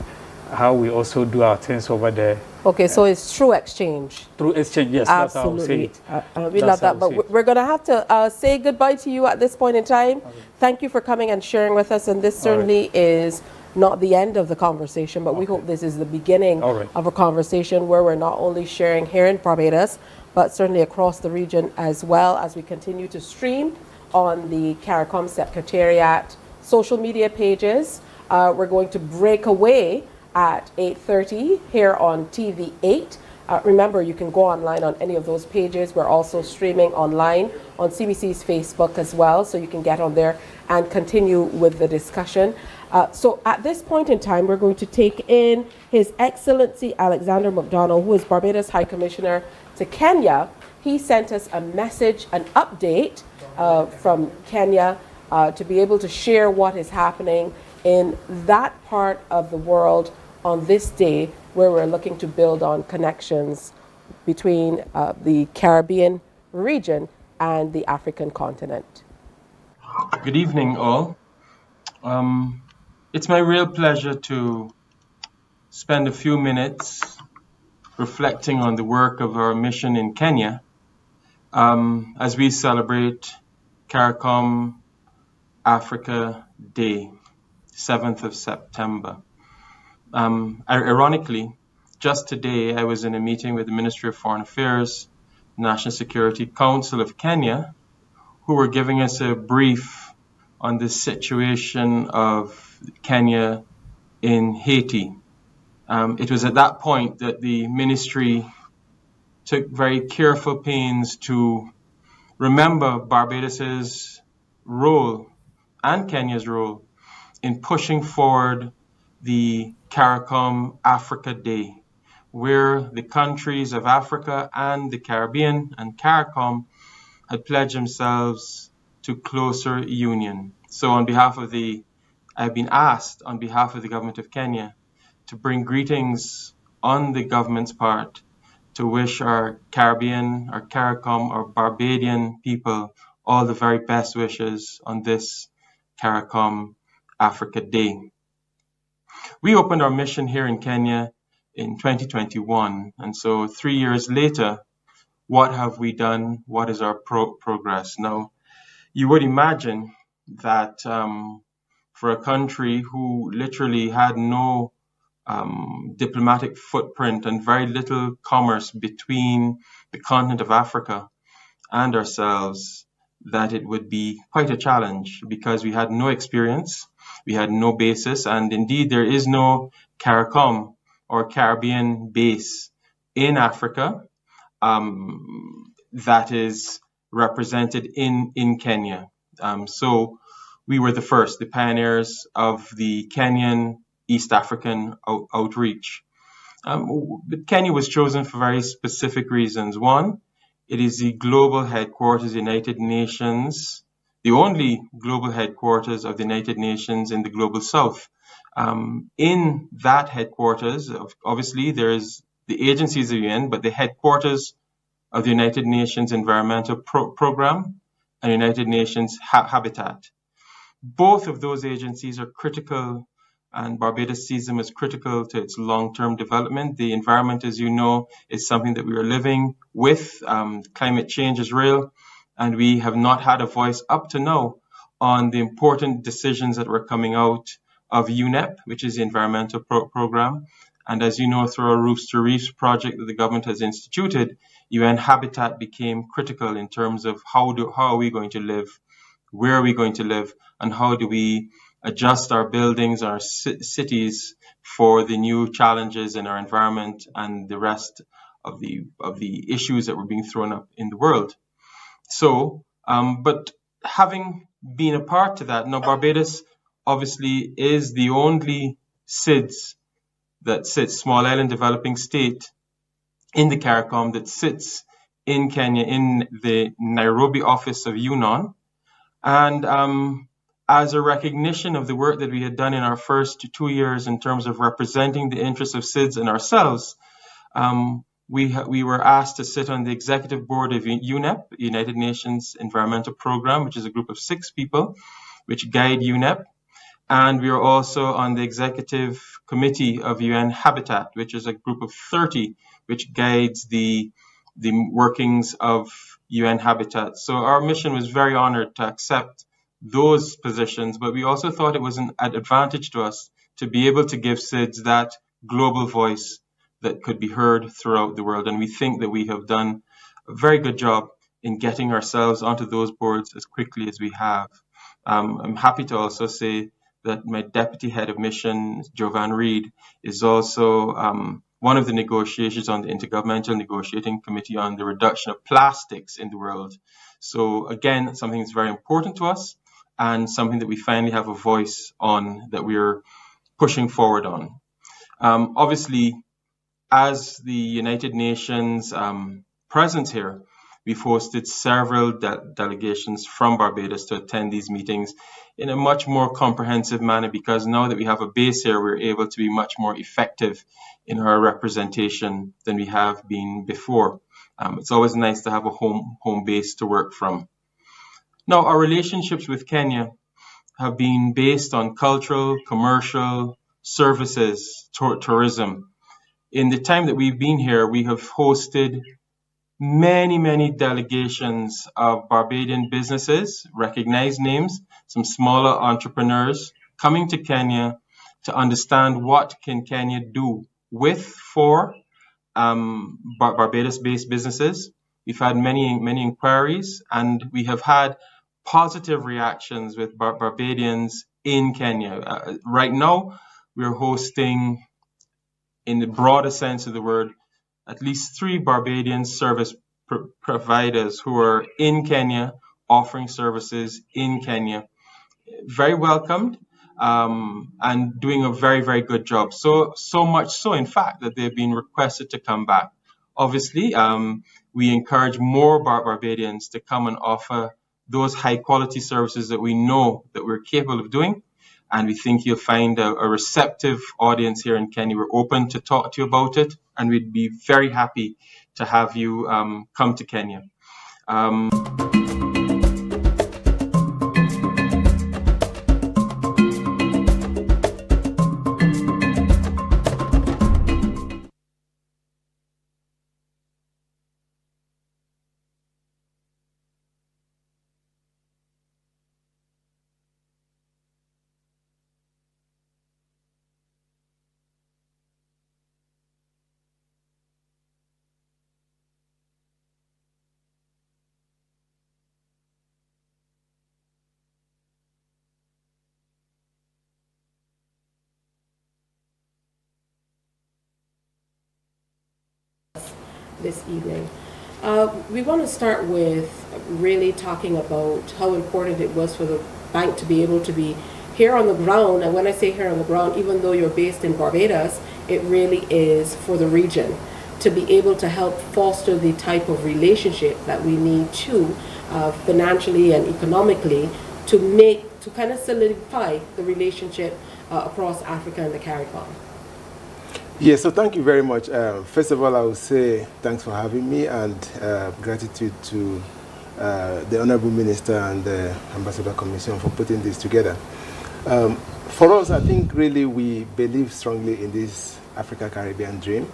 how we also do our things over there. Okay, so it's true exchange. Through exchange, yes, absolutely. That's how I say it. We love that, but we're going to have to say goodbye to you at this point in time. Okay. Thank you for coming and sharing with us, and this certainly is not the end of the conversation, but we hope this is the beginning of a conversation where we're not only sharing here in Barbados, but certainly across the region as well, as we continue to stream on the CARICOM Secretariat social media pages. We're going to break away at 8:30 here on TV8, Remember, you can go online on any of those pages. We're also streaming online on CBC's Facebook as well, so you can get on there and continue with the discussion. So at this point in time, we're going to take in His Excellency Alexander McDonald, who is Barbados High Commissioner to Kenya. He sent us a message, an update from Kenya to be able to share what is happening in that part of the world on this day, where we're looking to build on connections between the Caribbean region and the African continent. Good evening, all. It's my real pleasure to spend a few minutes reflecting on the work of our mission in Kenya as we celebrate CARICOM Africa Day, 7th of September. Ironically, just today I was in a meeting with the Ministry of Foreign Affairs, National Security Council of Kenya, who were giving us a brief on the situation of Kenya in Haiti. It was at that point that the ministry took very careful pains to remember Barbados's role and Kenya's role in pushing forward the CARICOM Africa Day, where the countries of Africa and the Caribbean and CARICOM had pledged themselves to closer union. So I've been asked on behalf of the government of Kenya to bring greetings on the government's part to wish our Caribbean, our CARICOM, our Barbadian people all the very best wishes on this CARICOM Africa Day. We opened our mission here in Kenya in 2021, and so 3 years later, what have we done? What is our progress? Now, you would imagine that for a country who literally had no diplomatic footprint and very little commerce between the continent of Africa and ourselves, that it would be quite a challenge because we had no experience, we had no basis, and indeed there is no CARICOM or Caribbean base in Africa that is represented in Kenya. So we were the first, the pioneers of the Kenyan East African outreach. But Kenya was chosen for very specific reasons. One, it is the global headquarters of the United Nations, the only global headquarters of the United Nations in the Global South. In that headquarters, obviously, there's the agencies of the UN, but the headquarters of the United Nations Environmental Program and United Nations Habitat. Both of those agencies are critical, and Barbados sees them as critical to its long-term development. The environment, as you know, is something that we are living with. Climate change is real, and we have not had a voice up to now on the important decisions that were coming out of UNEP, which is the environmental program. And as you know, through our Roofs to Reefs project that the government has instituted, UN Habitat became critical in terms of how are we going to live, where are we going to live, and how do we adjust our buildings, our cities for the new challenges in our environment and the rest of the issues that were being thrown up in the world. So, but having been a part to that, now Barbados obviously is the only small island developing state in the CARICOM that sits in Kenya in the Nairobi office of UNON. And as a recognition of the work that we had done in our first 2 years in terms of representing the interests of SIDS and ourselves, we were asked to sit on the executive board of UNEP, United Nations Environmental Program, which is a group of 6 people which guide UNEP. And we are also on the executive committee of UN Habitat, which is a group of 30 which guides the workings of UN Habitat. So our mission was very honored to accept those positions, but we also thought it was an advantage to us to be able to give SIDS that global voice that could be heard throughout the world. And we think that we have done a very good job in getting ourselves onto those boards as quickly as we have. I'm happy to also say that my deputy head of mission, Jovan Reed, is also one of the negotiators on the Intergovernmental Negotiating Committee on the reduction of plastics in the world. So again, something that's very important to us and something that we finally have a voice on that we're pushing forward on. Obviously, as the United Nations presence here, we've hosted several delegations from Barbados to attend these meetings in a much more comprehensive manner, because now that we have a base here, we're able to be much more effective in our representation than we have been before. It's always nice to have a home base to work from. Now, our relationships with Kenya have been based on cultural, commercial, services, tourism. In the time that we've been here, we have hosted many delegations of Barbadian businesses, recognized names, some smaller entrepreneurs coming to Kenya to understand what can Kenya do for Barbados-based businesses. We've had many inquiries, and we have had positive reactions with Barbadians in Kenya. Right now, we're hosting, in the broader sense of the word, at least 3 Barbadian service providers who are in Kenya, offering services in Kenya. Very welcomed and doing a very good job. So much so, in fact, that they've been requested to come back. Obviously, we encourage more Barbadians to come and offer those high quality services that we know that we're capable of doing. And we think you'll find a receptive audience here in Kenya. We're open to talk to you about it, and we'd be very happy to have you come to Kenya. This evening. We want to start with really talking about how important it was for the bank to be able to be here on the ground. And when I say here on the ground, even though you're based in Barbados, it really is for the region to be able to help foster the type of relationship that we need to financially and economically to kind of solidify the relationship across Africa and the CARICOM. Yes, so thank you very much. First of all, I would say thanks for having me, and gratitude to the Honorable Minister and the Ambassador Commission for putting this together. For us, I think really we believe strongly in this Africa-Caribbean dream.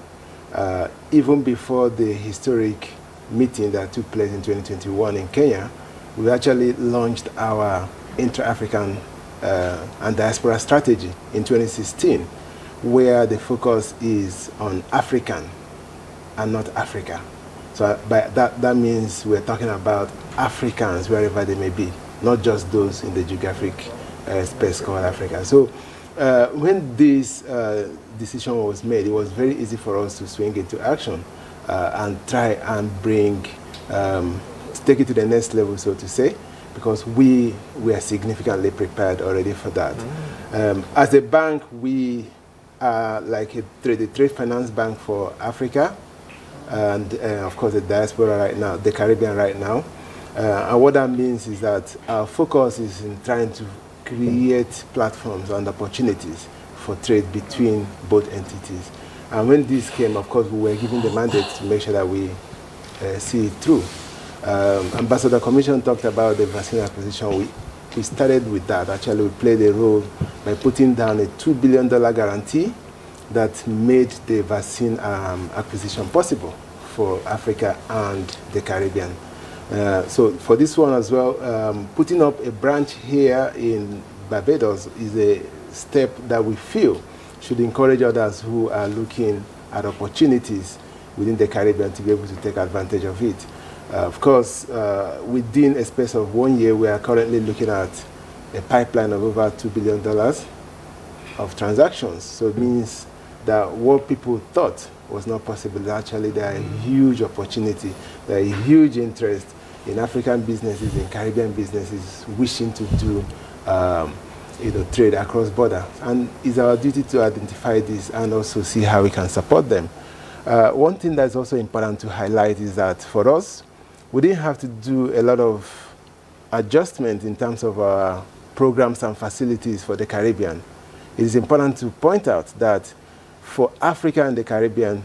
Even before the historic meeting that took place in 2021 in Kenya, we actually launched our intra-African and diaspora strategy in 2016, where the focus is on African and not Africa. So by that means we're talking about Africans wherever they may be, not just those in the geographic space called Africa. So when this decision was made, it was very easy for us to swing into action and try and take it to the next level, so to say, because we were significantly prepared already for that. As a bank, we like the trade finance bank for Africa, and of course the diaspora right now, the Caribbean right now. And what that means is that our focus is in trying to create platforms and opportunities for trade between both entities. And when this came, of course, we were given the mandate to make sure that we see it through. Ambassador Commission talked about the vaccine acquisition. We started with that. Actually, we played a role by putting down a $2 billion guarantee that made the vaccine acquisition possible for Africa and the Caribbean. So for this one as well, putting up a branch here in Barbados is a step that we feel should encourage others who are looking at opportunities within the Caribbean to be able to take advantage of it. Of course, within a space of 1 year, we are currently looking at a pipeline of over $2 billion of transactions. So it means that what people thought was not possible, actually there are a huge opportunity, there are a huge interest in African businesses, in Caribbean businesses wishing to do trade across border. And it's our duty to identify this and also see how we can support them. One thing that's also important to highlight is that for us, we didn't have to do a lot of adjustment in terms of our programs and facilities for the Caribbean. It is important to point out that for Africa and the Caribbean,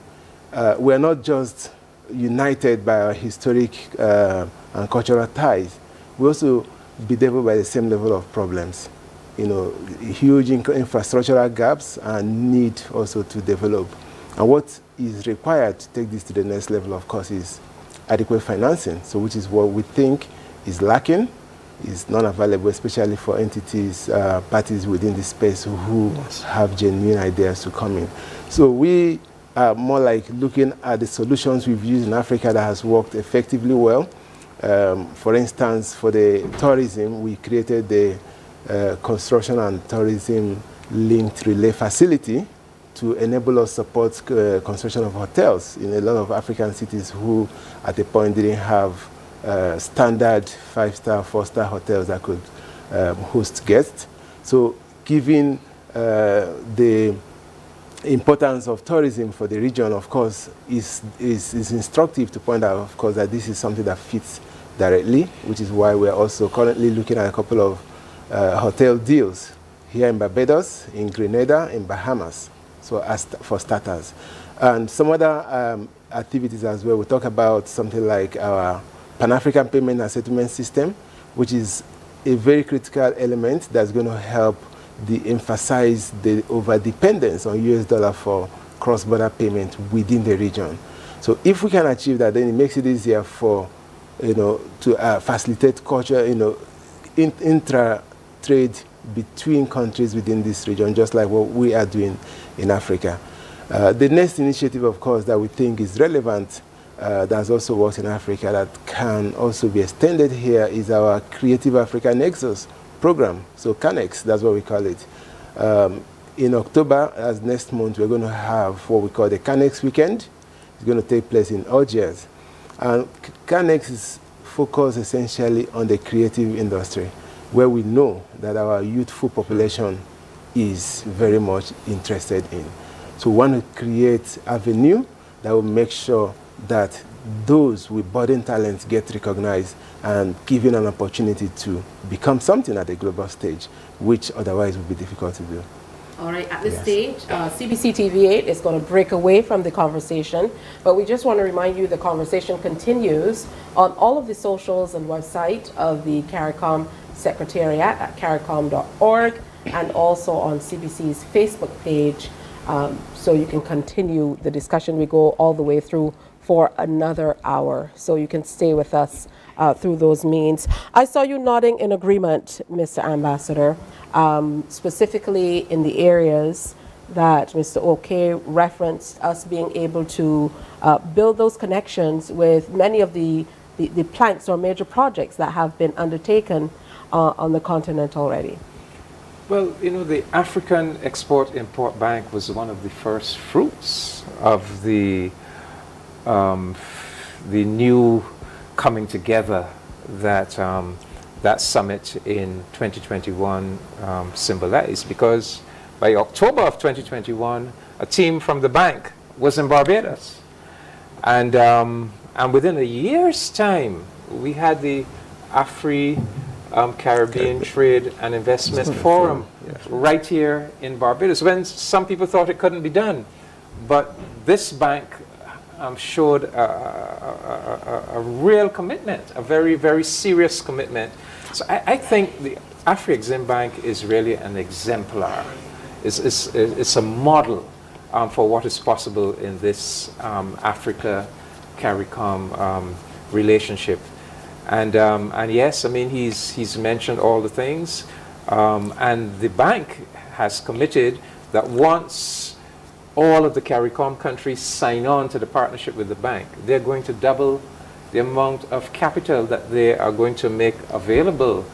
we're not just united by our historic and cultural ties. We also bedeviled by the same level of problems. Huge infrastructural gaps and need also to develop. And what is required to take this to the next level, of course, is adequate financing, so which is what we think is lacking, is not available, especially for entities, parties within the space who have genuine ideas to come in. So we are more like looking at the solutions we've used in Africa that has worked effectively well. For instance, for the tourism, we created the construction and tourism linked relay facility to enable us support construction of hotels in a lot of African cities who at a point didn't have standard 5-star, 4-star hotels that could host guests. So given the importance of tourism for the region, of course, is instructive to point out, of course, that this is something that fits directly, which is why we're also currently looking at a couple of hotel deals here in Barbados, in Grenada, in Bahamas, so for starters. And some other activities as well. We talk about something like our Pan-African Payment and Settlement System, which is a very critical element that's going to help emphasize the over-dependence on US dollar for cross-border payment within the region. So if we can achieve that, then it makes it easier for, to facilitate culture, intra-trade between countries within this region, just like what we are doing in Africa. The next initiative, of course, that we think is relevant, that's also worked in Africa, that can also be extended here, is our Creative Africa Nexus program. So CANEX, that's what we call it. In October, as next month, we're going to have what we call the CANEX weekend. It's going to take place in Algiers. And CANEX is focused essentially on the creative industry, where we know that our youthful population is very much interested in. So we want to create avenue that will make sure that those with budding talents get recognized and given an opportunity to become something at the global stage, which otherwise would be difficult to do. All right, at this stage, CBC TV8 is going to break away from the conversation, but we just want to remind you the conversation continues on all of the socials and website of the CARICOM Secretariat at caricom.org, and also on CBC's Facebook page, so you can continue the discussion. We go all the way through for another hour, so you can stay with us through those means. I saw you nodding in agreement, Mr. Ambassador, specifically in the areas that Mr. OK referenced, us being able to build those connections with many of the planks or major projects that have been undertaken on the continent already. Well, the African Export-Import Bank was one of the first fruits of the new coming together that that summit in 2021 symbolized, because by October of 2021, a team from the bank was in Barbados. And within a year's time, we had the Caribbean Trade and Investment Forum right here in Barbados, when some people thought it couldn't be done. But this bank showed a real commitment, a very, very serious commitment. So I think the Afri-Exim Bank is really an exemplar. It's a model for what is possible in this Africa-CARICOM relationship. And yes, I mean, he's mentioned all the things. And the bank has committed that once all of the CARICOM countries sign on to the partnership with the bank, they're going to double the amount of capital that they are going to make available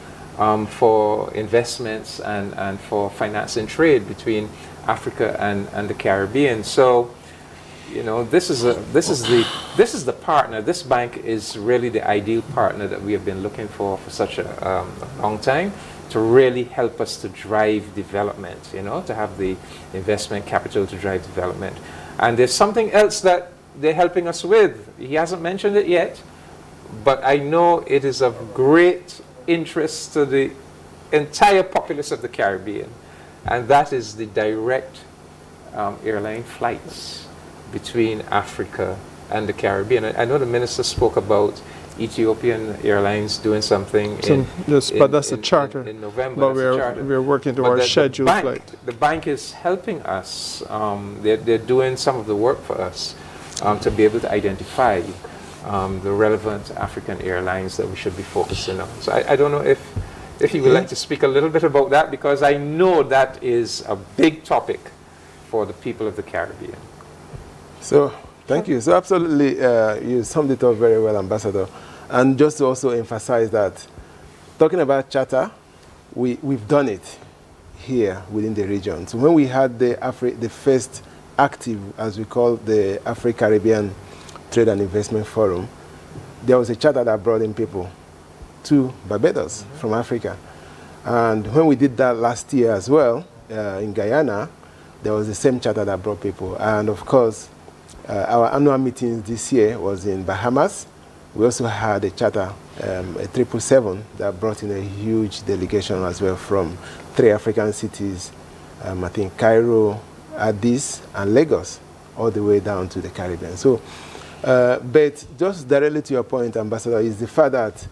for investments and for finance and trade between Africa and the Caribbean. So, you know, this is the partner. This bank is really the ideal partner that we have been looking for such a long time, to really help us to drive development, you know, to have the investment capital to drive development. And there's something else that they're helping us with. He hasn't mentioned it yet, but I know it is of great interest to the entire populace of the Caribbean, and that is the direct airline flights between Africa and the Caribbean. I know the minister spoke about Ethiopian Airlines doing something but that's a charter. In November. But we're working towards scheduled flight. The bank is helping us. They're doing some of the work for us to be able to identify the relevant African airlines that we should be focusing on. So I don't know if you would like to speak a little bit about that, because I know that is a big topic for the people of the Caribbean. So, thank you. So absolutely, you summed it up very well, Ambassador. And just to also emphasize that, talking about charter, we've done it here within the region. So when we had the first active, as we call the Afro-Caribbean Trade and Investment Forum, there was a charter that brought in people to Barbados from Africa. And when we did that last year as well, in Guyana, there was the same charter that brought people. And of course, our annual meetings this year was in Bahamas. We also had a charter, a 777, that brought in a huge delegation as well from 3 African cities, I think Cairo, Addis, and Lagos, all the way down to the Caribbean. So, but just directly to your point, Ambassador, is the fact that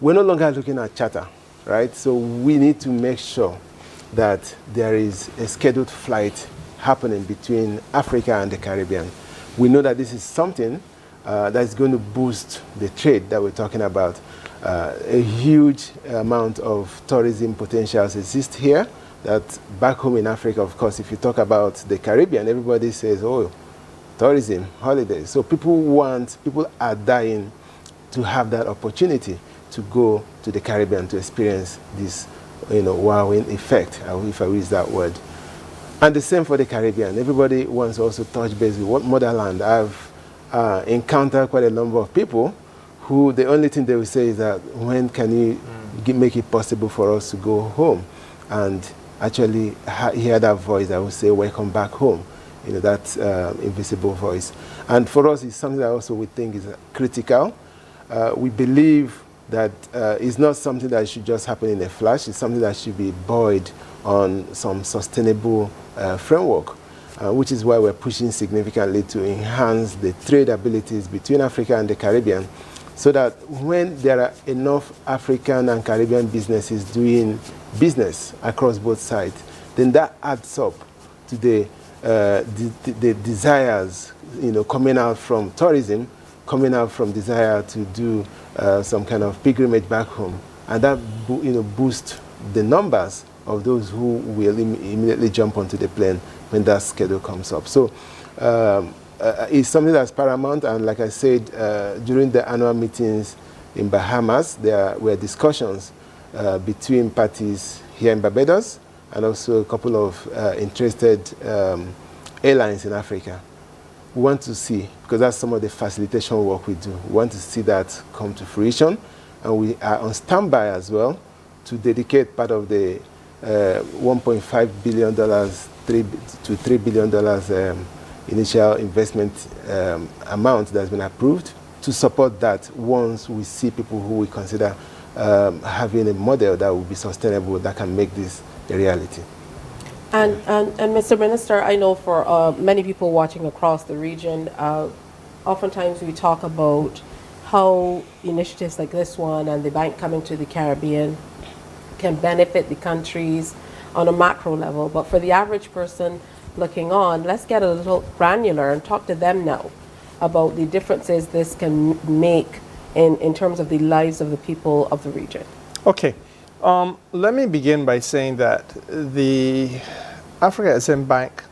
we're no longer looking at charter, right? So we need to make sure that there is a scheduled flight happening between Africa and the Caribbean. We know that this is something that is going to boost the trade that we're talking about. A huge amount of tourism potentials exist here, that back home in Africa, of course, if you talk about the Caribbean, everybody says, oh, tourism, holidays. So people are dying to have that opportunity to go to the Caribbean to experience this, wowing effect, if I use that word. And the same for the Caribbean. Everybody wants to also touch base with what motherland. I've encountered quite a number of people who the only thing they will say is that, when can you make it possible for us to go home? And actually hear that voice that will say, welcome back home. That invisible voice. And for us, it's something that also we think is critical. We believe that it's not something that should just happen in a flash. It's something that should be buoyed on some sustainable framework, which is why we're pushing significantly to enhance the trade abilities between Africa and the Caribbean, so that when there are enough African and Caribbean businesses doing business across both sides, then that adds up to the desires, coming out from tourism, coming out from desire to do some kind of pilgrimage back home, and that boosts the numbers of those who will immediately jump onto the plane when that schedule comes up. So it's something that's paramount, and like I said, during the annual meetings in Bahamas, there were discussions between parties here in Barbados, and also a couple of interested airlines in Africa. We want to see, because that's some of the facilitation work we do, we want to see that come to fruition, and we are on standby as well to dedicate part of the $1.5 billion to $3 billion initial investment amount that's been approved to support that once we see people who we consider having a model that will be sustainable, that can make this a reality. And Mr. Minister, I know for many people watching across the region, oftentimes we talk about how initiatives like this one and the bank coming to the Caribbean can benefit the countries on a macro level. But for the average person looking on, let's get a little granular and talk to them now about the differences this can make in terms of the lives of the people of the region. Okay. Let me begin by saying that the Africa SM Bank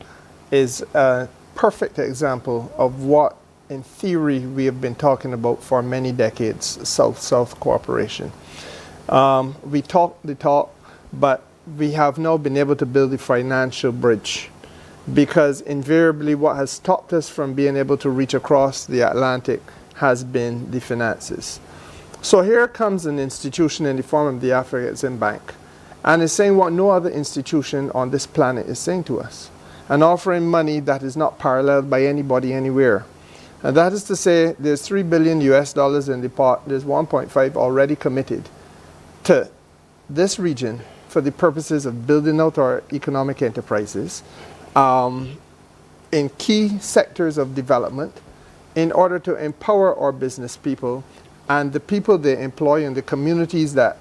is a perfect example of what, in theory, we have been talking about for many decades, South-South cooperation. We talk the talk, but we have now been able to build the financial bridge because invariably what has stopped us from being able to reach across the Atlantic has been the finances. So here comes an institution in the form of the Africa Exim Bank, and is saying what no other institution on this planet is saying to us, and offering money that is not paralleled by anybody anywhere. And that is to say, there's $3 billion in the pot, there's 1.5 already committed to this region for the purposes of building out our economic enterprises in key sectors of development in order to empower our business people and the people they employ in the communities that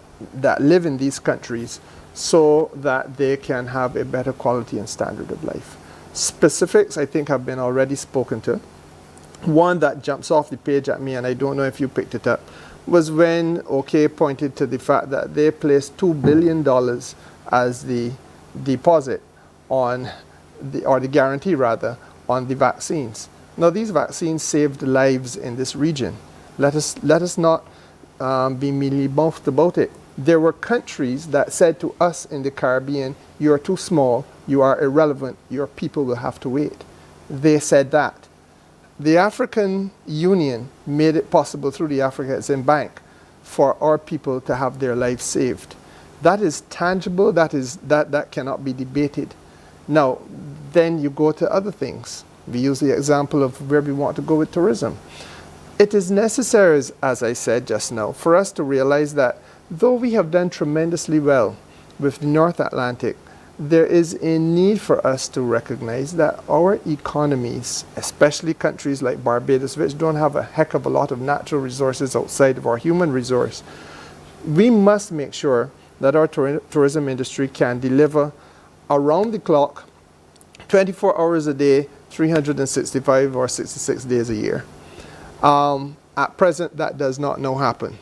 live in these countries, so that they can have a better quality and standard of life. Specifics, I think, have been already spoken to. One that jumps off the page at me, and I don't know if you picked it up, was when OK pointed to the fact that they placed $2 billion as the deposit on or the guarantee rather, on the vaccines. Now, these vaccines saved lives in this region. Let us not be mealy-mouthed about it. There were countries that said to us in the Caribbean, you are too small, you are irrelevant, your people will have to wait. They said that. The African Union made it possible through the Africa Exim Bank for our people to have their lives saved. That is tangible, that cannot be debated. Now, then you go to other things. We use the example of where we want to go with tourism. It is necessary, as I said just now, for us to realize that though we have done tremendously well with the North Atlantic, there is a need for us to recognize that our economies, especially countries like Barbados, which don't have a heck of a lot of natural resources outside of our human resource, we must make sure that our tourism industry can deliver around the clock, 24 hours a day, 365 or 66 days a year. At present, that does not now happen.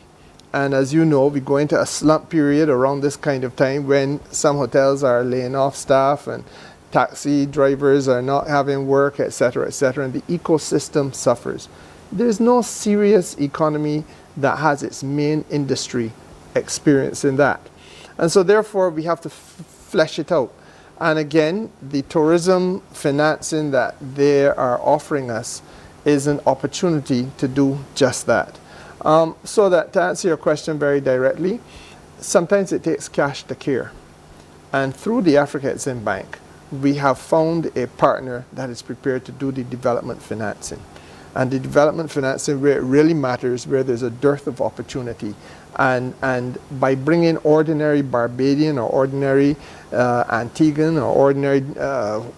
And as you know, we go into a slump period around this kind of time when some hotels are laying off staff and taxi drivers are not having work, etc., and the ecosystem suffers. There's no serious economy that has its main industry experiencing that. And so therefore, we have to flesh it out. And again, the tourism financing that they are offering us is an opportunity to do just that. So that to answer your question very directly, sometimes it takes cash to care. And through the Africa Exim Bank, we have found a partner that is prepared to do the development financing. And the development financing where it really matters, where there's a dearth of opportunity. And by bringing ordinary Barbadian or ordinary Antiguan or ordinary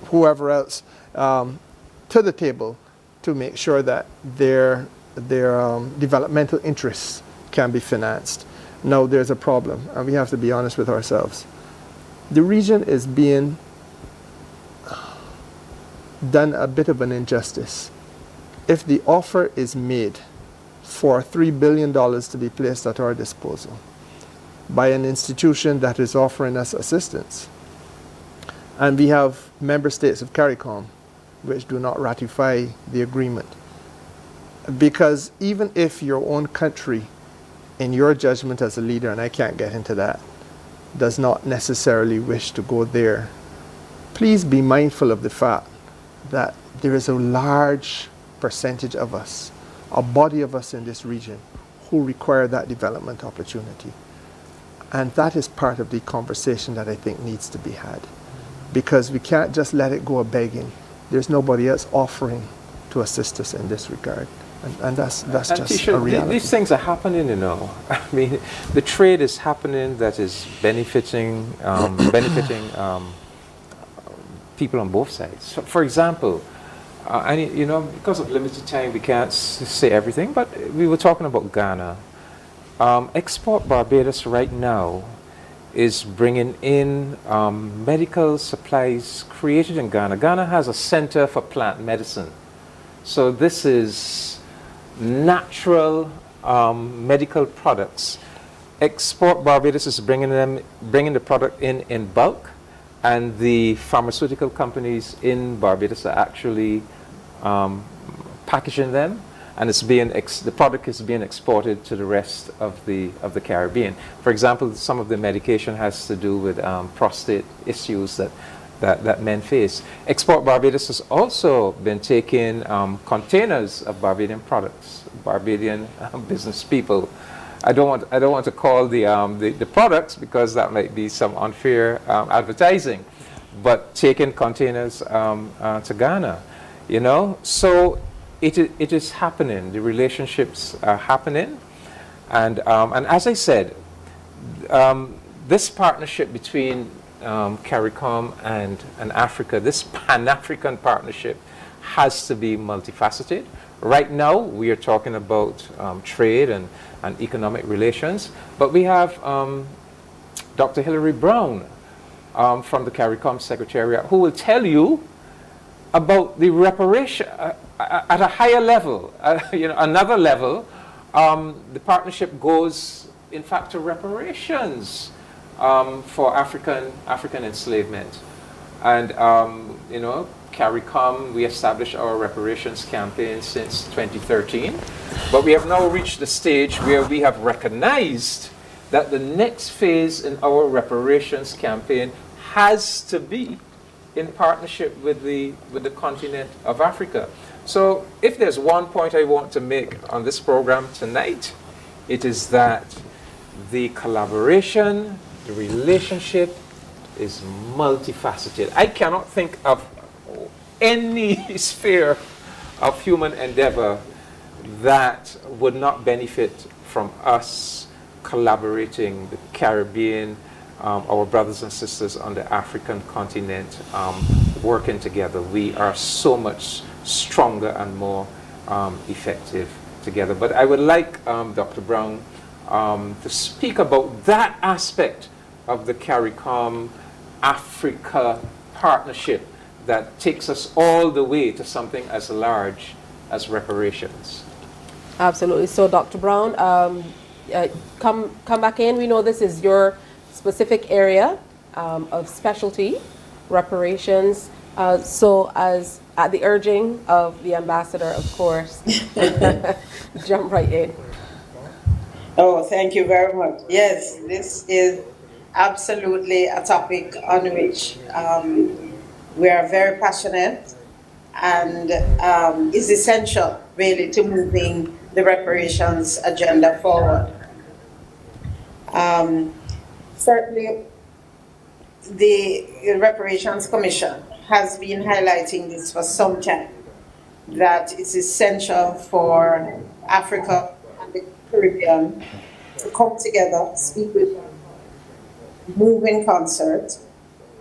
whoever else to the table to make sure that their developmental interests can be financed. Now there's a problem, and we have to be honest with ourselves. The region is being done a bit of an injustice. If the offer is made for $3 billion to be placed at our disposal by an institution that is offering us assistance, and we have member states of CARICOM which do not ratify the agreement, because even if your own country, in your judgment as a leader, and I can't get into that, does not necessarily wish to go there, please be mindful of the fact that there is a large percentage of us, a body of us in this region, who require that development opportunity. And that is part of the conversation that I think needs to be had, because we can't just let it go a begging. There's nobody else offering to assist us in this regard. And that's just a reality. These things are happening, you know. I mean, the trade is happening that is benefiting people on both sides. So, for example, and you know, because of limited time, we can't say everything, but we were talking about Ghana. Export Barbados right now is bringing in medical supplies created in Ghana. Ghana has a center for plant medicine. So this is natural medical products. Export Barbados is bringing the product in bulk, and the pharmaceutical companies in Barbados are actually packaging them, and it's being the product is being exported to the rest of the Caribbean. For example, some of the medication has to do with prostate issues that that men face. Export Barbados has also been taking containers of Barbadian products, Barbadian business people. I don't want to call the products because that might be some unfair advertising, but taking containers to Ghana, you know. So it is happening. The relationships are happening, and as I said, this partnership between CARICOM and Africa, this Pan-African partnership, has to be multifaceted. Right now, we are talking about trade and economic relations, but we have Dr. Hilary Brown from the CARICOM Secretariat, who will tell you about the reparation at a higher level, you know, another level. The partnership goes, in fact, to reparations for African enslavement, and you know, CARICOM, we established our reparations campaign since 2013, but we have now reached the stage where we have recognized that the next phase in our reparations campaign has to be in partnership with the continent of Africa. So if there's one point I want to make on this program tonight, it is that the collaboration, the relationship is multifaceted. I cannot think of any sphere of human endeavor that would not benefit from us collaborating, the Caribbean, our brothers and sisters on the African continent, working together. We are so much stronger and more effective together. But I would like Dr. Brown to speak about that aspect of the CARICOM Africa partnership that takes us all the way to something as large as reparations. Absolutely. So, Dr. Brown, come back in. We know this is your specific area of specialty, reparations. So, as at the urging of the ambassador, of course, jump right in. Oh, thank you very much. Yes, this is absolutely a topic on which we are very passionate and is essential, really, to moving the reparations agenda forward. Certainly, the Reparations Commission has been highlighting this for some time, that it's essential for Africa and the Caribbean to come together, speak with them, move in concert.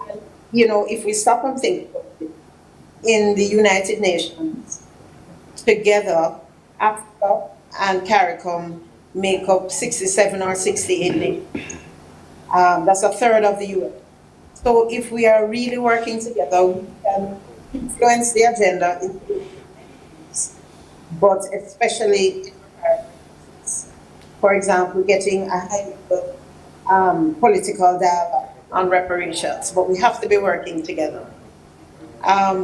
And, you know, if we stop and think about it, in the United Nations, together, Africa and CARICOM make up 67 or 68 nations. That's a third of the UN. So if we are really working together, we can influence the agenda in but especially in reparations. For example, getting a high-level political dialogue on reparations, but we have to be working together.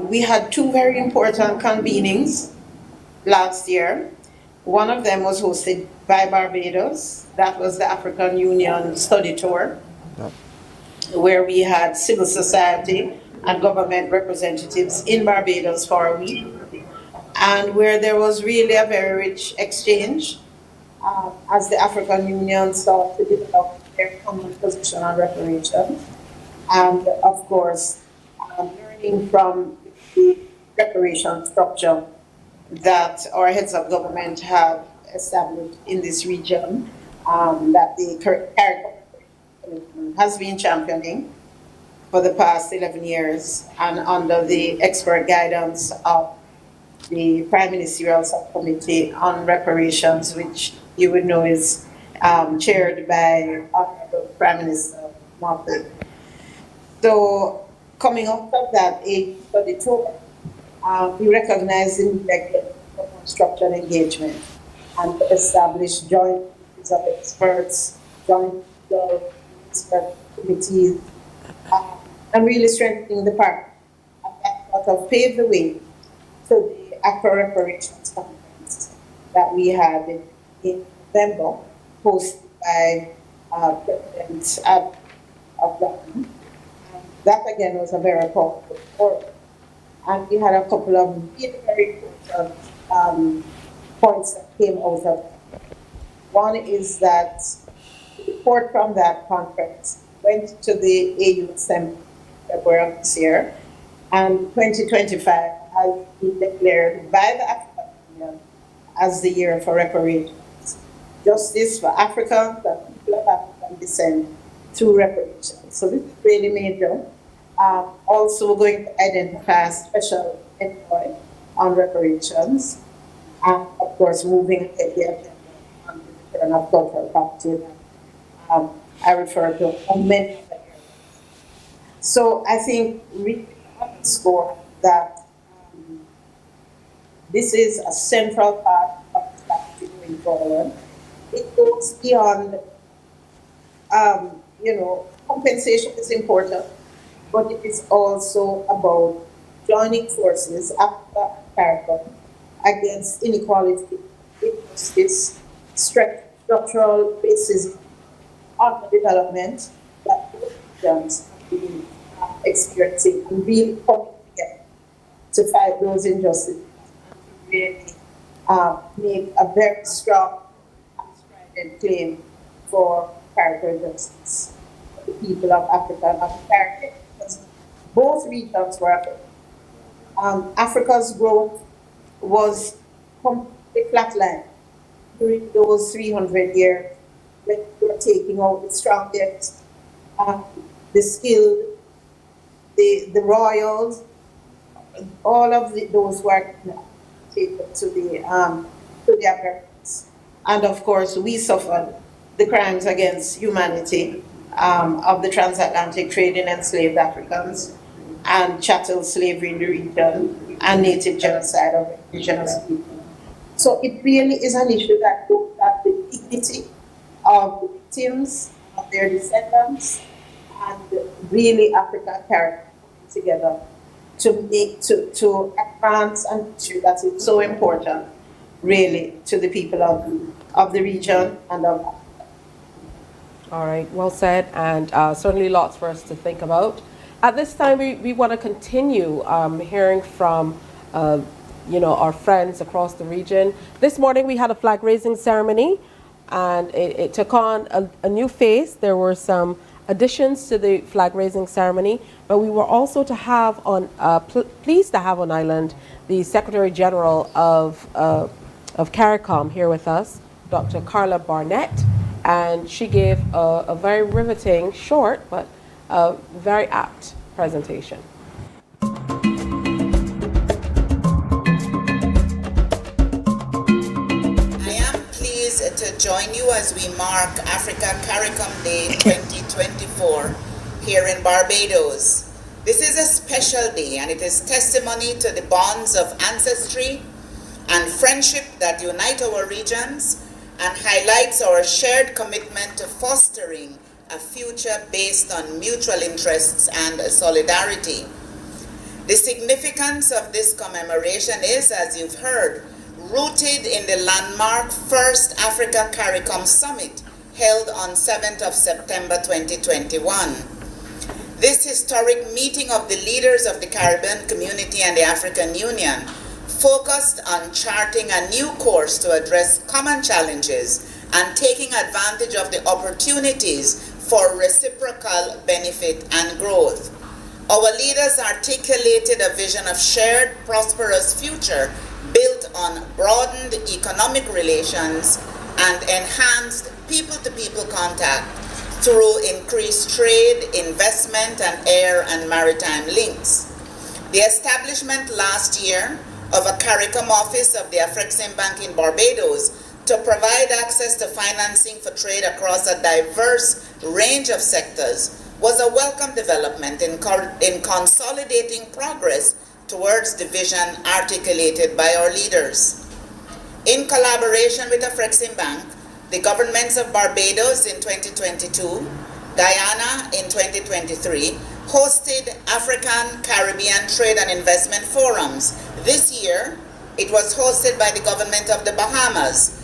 We had two very important convenings last year. One of them was hosted by Barbados. That was the African Union study tour, where we had civil society and government representatives in Barbados for a week, and where there was really a very rich exchange as the African Union sought to develop their common position on reparations, and of course, learning from the reparation structure that our heads of government have established in this region, that the CARICOM has been championing for the past 11 years, and under the expert guidance of the Prime Ministerial Subcommittee on Reparations, which you would know is chaired by Honorable Prime Minister Moffat. So coming out of that aid study tour, we recognize the need for structured engagement and to establish joint groups of experts, joint expert committees, and really strengthening the partnership. And that sort of paved the way to the Accra Reparations Conference that we had in November, hosted by President of Ghana. that again was a very powerful forum. And we had a couple of really very important points that came out of it. One is that the report from that conference went to the AU Assembly in February of this year, and 2025 has been declared by the African Union as the year for reparations. Justice for Africans and people of African descent through reparations. So this is really major. Also, we're going to identify a special envoy on reparations, and of course, moving ahead the agenda on the return of cultural property. I refer to many other areas. So I think really underscore that this is a central part of the strategy going forward. It goes beyond, compensation is important, but it is also about joining forces after CARICOM against inequality, injustice, structural racism, underdevelopment that both regions have been experiencing, and really coming together to fight those injustices and to really make a very strong and strident claim for character justice for the people of Africa and the Caribbean. Both regions were affected. Africa's growth was completely flatlined during those 300 years when we were taking out the strongest, the skilled, the royals, all of those were taken to the Americans. And of course, we suffered the crimes against humanity of the transatlantic trade in enslaved Africans, and chattel slavery in the region, and native genocide of indigenous people. So it really is an issue that looks at the dignity of the victims, of their descendants, and really African character coming together to advance an issue that is so important, really, to the people of the region and of Africa. All right, well said, and certainly lots for us to think about. At this time, we want to continue hearing from our friends across the region. This morning we had a flag raising ceremony, and it took on a new face. There were some additions to the flag raising ceremony, but we were also to have pleased to have on island the Secretary General of CARICOM here with us, Dr. Carla Barnett, and she gave a very riveting, short but very apt presentation. To join you as we mark Africa CARICOM Day 2024 here in Barbados. This is a special day, and it is testimony to the bonds of ancestry and friendship that unite our regions and highlights our shared commitment to fostering a future based on mutual interests and solidarity. The significance of this commemoration is, as you've heard, rooted in the landmark First Africa CARICOM Summit held on 7th of September 2021. This historic meeting of the leaders of the Caribbean community and the African Union focused on charting a new course to address common challenges and taking advantage of the opportunities for reciprocal benefit and growth. Our leaders articulated a vision of shared, prosperous future built on broadened economic relations and enhanced people-to-people contact through increased trade, investment, and air and maritime links. The establishment last year of a CARICOM office of the Afrexim Bank in Barbados to provide access to financing for trade across a diverse range of sectors was a welcome development in consolidating progress towards the vision articulated by our leaders. In collaboration with Afrexim Bank, the governments of Barbados in 2022, Guyana in 2023, hosted African Caribbean Trade and Investment Forums. This year, it was hosted by the government of the Bahamas.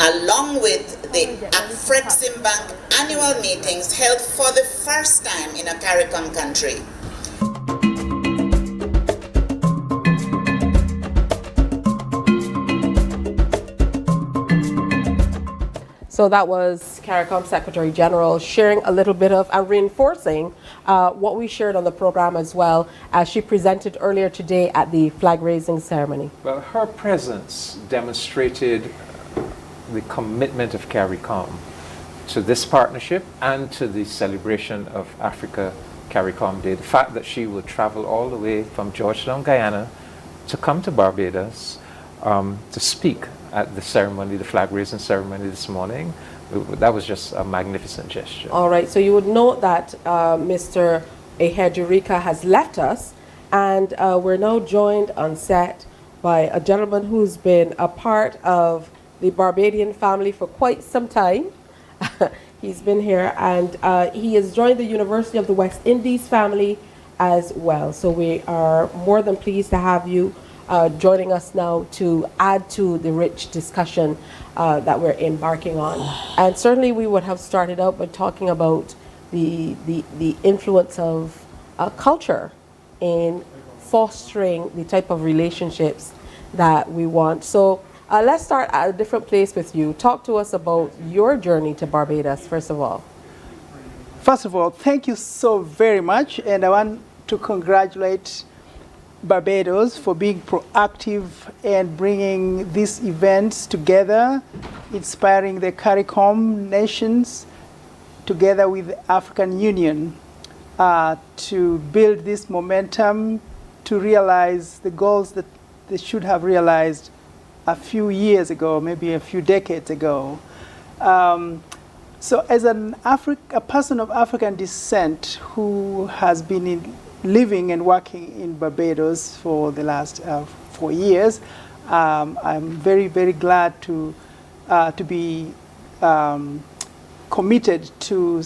along with the Afrexim Bank annual meetings held for the first time in a CARICOM country. So that was CARICOM Secretary General sharing a little bit of and reinforcing what we shared on the program as well, as she presented earlier today at the flag raising ceremony. Well, her presence demonstrated the commitment of CARICOM to this partnership and to the celebration of Africa CARICOM Day. The fact that she would travel all the way from Georgetown, Guyana, to come to Barbados to speak at the ceremony, the flag raising ceremony this morning, that was just a magnificent gesture. All right, so you would note that Mr. Ehejurika has left us, and we're now joined on set by a gentleman who's been a part of the Barbadian family for quite some time. He's been here, and he has joined the University of the West Indies family as well. So we are more than pleased to have you joining us now to add to the rich discussion that we're embarking on. And certainly we would have started out by talking about the influence of culture in fostering the type of relationships that we want. So let's start at a different place with you. Talk to us about your journey to Barbados, first of all. First of all, thank you so very much, and I want to congratulate Barbados for being proactive and bringing these events together, inspiring the CARICOM nations together with the African Union to build this momentum, to realize the goals that they should have realized a few years ago, maybe a few decades ago. So as a person of African descent who has been living and working in Barbados for the last 4 years, I'm very, very glad to be committed to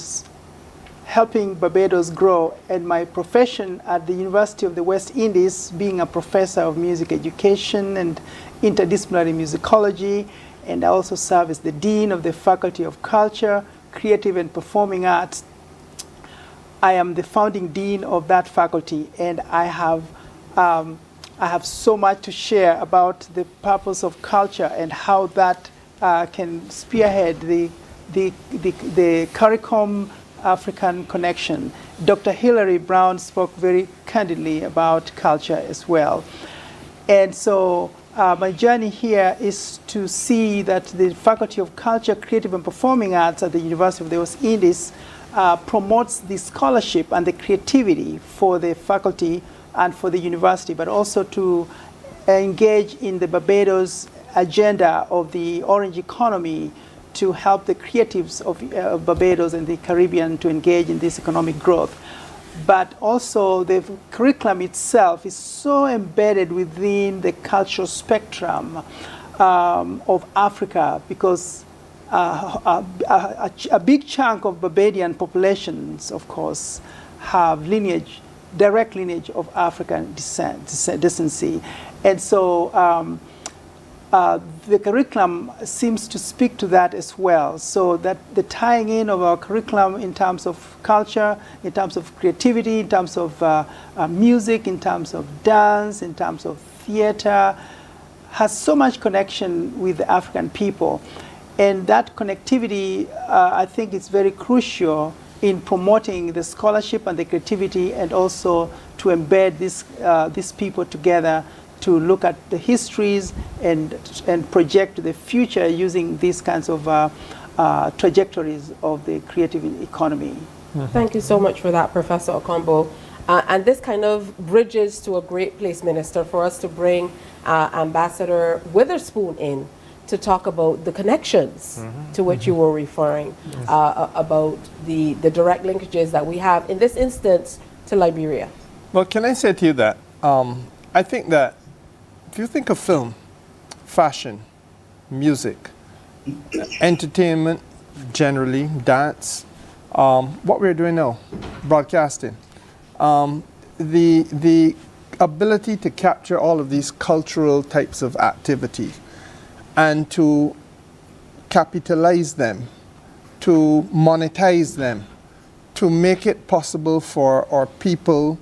helping Barbados grow. And my profession at the University of the West Indies, being a professor of music education and interdisciplinary musicology, and I also serve as the Dean of the Faculty of Culture, Creative and Performing Arts. I am the founding dean of that faculty, and I have so much to share about the purpose of culture and how that can spearhead the CARICOM African connection. Dr. Hilary Brown spoke very candidly about culture as well. And so my journey here is to see that the Faculty of Culture, Creative and Performing Arts at the University of the West Indies promotes the scholarship and the creativity for the faculty and for the university, but also to engage in the Barbados agenda of the orange economy to help the creatives of Barbados and the Caribbean to engage in this economic growth. But also the curriculum itself is so embedded within the cultural spectrum of Africa, because a big chunk of Barbadian populations, of course, have direct lineage of African descendancy. And so the curriculum seems to speak to that as well. So that the tying in of our curriculum in terms of culture, in terms of creativity, in terms of music, in terms of dance, in terms of theater, has so much connection with the African people. And that connectivity, I think, is very crucial in promoting the scholarship and the creativity, and also to embed these people together to look at the histories and project to the future using these kinds of trajectories of the creative economy. Mm-hmm. Thank you so much for that, Professor Okombo. And this kind of bridges to a great place, Minister, for us to bring Ambassador Witherspoon in to talk about the connections to which you were referring, about the direct linkages that we have, in this instance, to Liberia. Well, can I say to you that I think that if you think of film, fashion, music, entertainment, generally, dance, what we're doing now, broadcasting, the ability to capture all of these cultural types of activity and to capitalize them, to monetize them, to make it possible for our people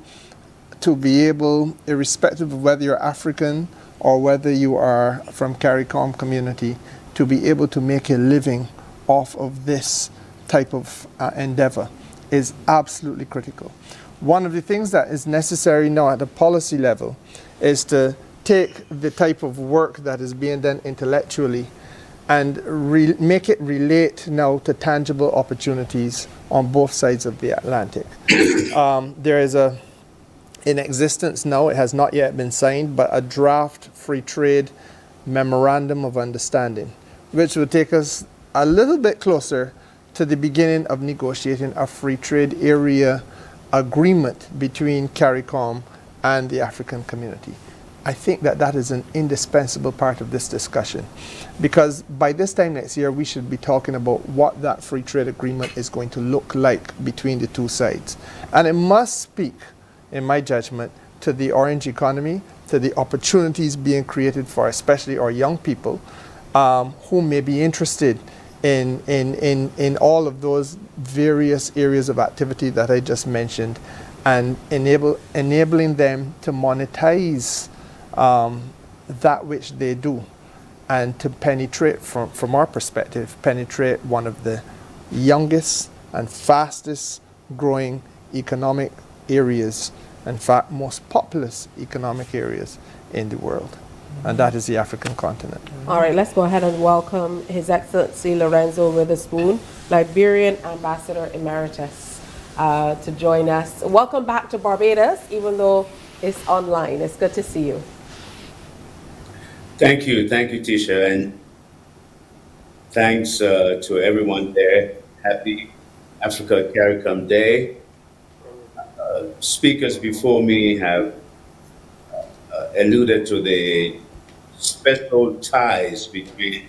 to be able, irrespective of whether you're African or whether you are from CARICOM community, to be able to make a living off of this type of endeavor is absolutely critical. One of the things that is necessary now at the policy level is to take the type of work that is being done intellectually and make it relate now to tangible opportunities on both sides of the Atlantic. There is in existence now, it has not yet been signed, but a draft free trade memorandum of understanding, which will take us a little bit closer to the beginning of negotiating a free trade area agreement between CARICOM and the African community. I think that that is an indispensable part of this discussion, because by this time next year we should be talking about what that free trade agreement is going to look like between the two sides. And it must speak, in my judgment, to the orange economy, to the opportunities being created for especially our young people who may be interested in all of those various areas of activity that I just mentioned, and enabling them to monetize that which they do, and to penetrate, from our perspective, penetrate one of the youngest and fastest growing economic areas, in fact most populous economic areas in the world, and that is the African continent. All right, let's go ahead and welcome His Excellency Lorenzo Witherspoon, Liberian Ambassador Emeritus, to join us. Welcome back to Barbados, even though it's online. It's good to see you. Thank you, Tisha, and thanks to everyone there. Happy Africa CARICOM Day. Speakers before me have alluded to the special ties between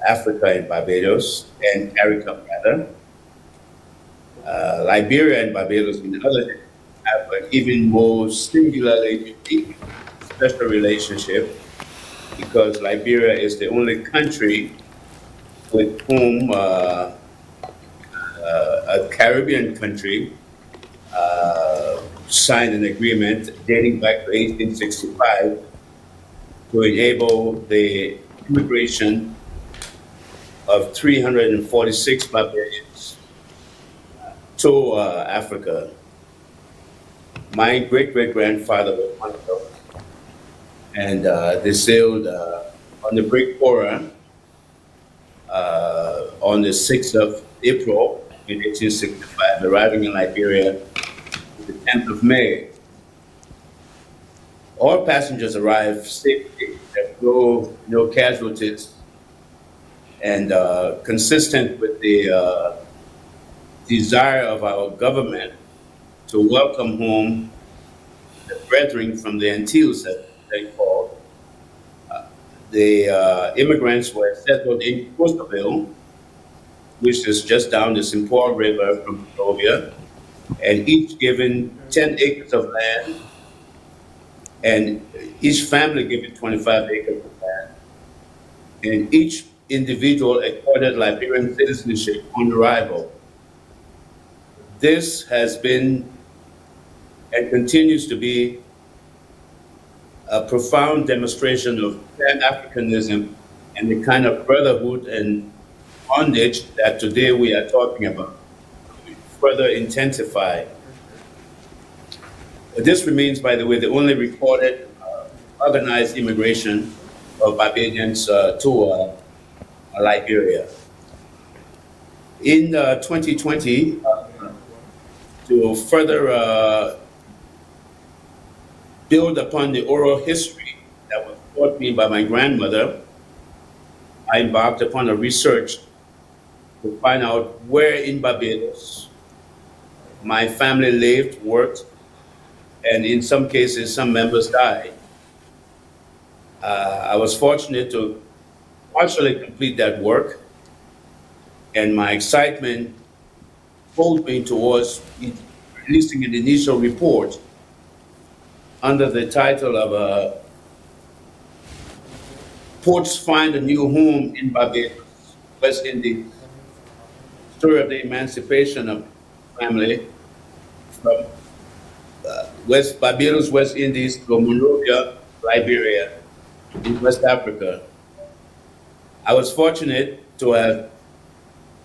Africa and Barbados, and CARICOM rather. Liberia and Barbados, on the other hand, have an even more singularly unique special relationship, because Liberia is the only country with whom a Caribbean country signed an agreement dating back to 1865 to enable the immigration of 346 Barbarians to Africa. My great-great-grandfather was one of those, and they sailed on the Great Cora on the 6th of April in 1865, arriving in Liberia the 10th of May. All passengers arrived safely. There were no casualties, and consistent with the desire of our government to welcome home the brethren from the Antilles, that they called, the immigrants were settled in Coastalville, which is just down the St. Paul River from Monrovia, and each given 10 acres of land, and each family given 25 acres of land, and each individual accorded Liberian citizenship on arrival. This has been and continues to be a profound demonstration of Pan-Africanism and the kind of brotherhood and bondage that today we are talking about, further intensified. This remains, by the way, the only recorded organized immigration of Barbadians to Liberia. In 2020, to further build upon the oral history that was taught me by my grandmother, I embarked upon a research to find out where in Barbados my family lived, worked, and in some cases, some members died. I was fortunate to partially complete that work, and my excitement pulled me towards releasing an initial report under the title of Ports Find a New Home in Barbados, West Indies, story of the emancipation of family from Barbados, West Indies to Monrovia, Liberia, in West Africa. I was fortunate to have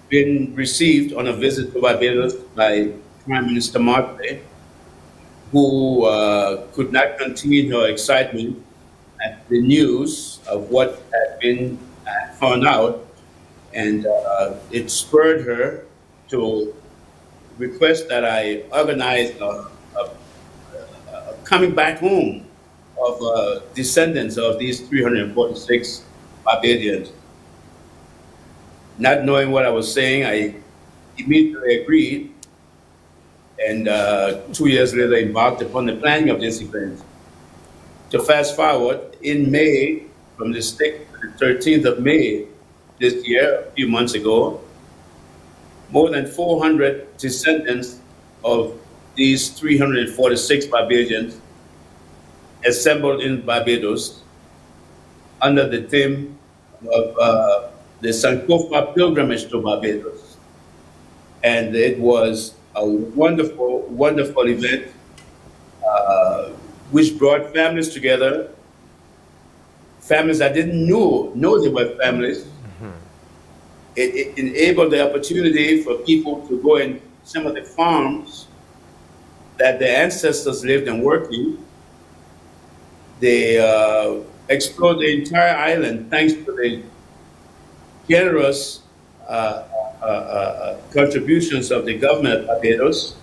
been received on a visit to Barbados by Prime Minister Martley, who could not contain her excitement at the news of what had been found out, and it spurred her to request that I organize a coming back home of descendants of these 346 Barbadians. Not knowing what I was saying, I immediately agreed, and 2 years later embarked upon the planning of this event. To fast forward, in May, from the 6th to the 13th of May this year, a few months ago, more than 400 descendants of these 346 Barbadians assembled in Barbados under the theme of the Sankofa pilgrimage to Barbados. And it was a wonderful, wonderful event which brought families together, families that didn't know they were families. It enabled the opportunity for people to go in some of the farms that their ancestors lived and worked in. They explored the entire island thanks to the generous contributions of the government of Barbados.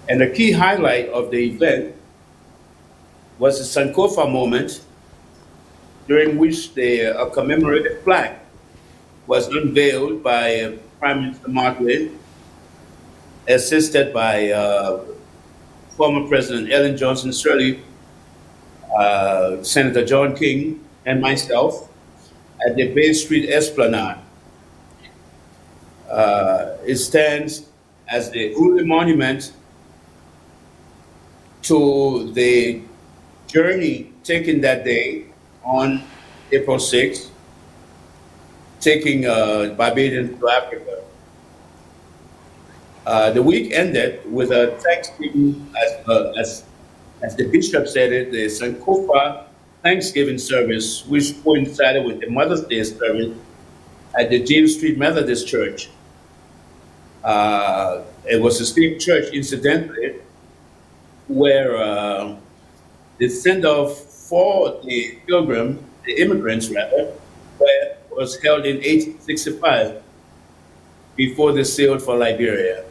And the key highlight of the event was the Sankofa moment, during which a commemorative plaque was unveiled by Prime Minister Martley, assisted by former President Ellen Johnson Sirleaf, Senator John King, and myself at the Bay Street Esplanade. It stands as the only monument to the journey taken that day on April 6th, taking Barbadians to Africa. The week ended with a Thanksgiving, as the bishop said it, the Sankofa Thanksgiving service, which coincided with the Mother's Day service at the James Street Methodist Church. It was the same church, incidentally, where the send-off for the immigrants rather, was held in 1865 before they sailed for Liberia.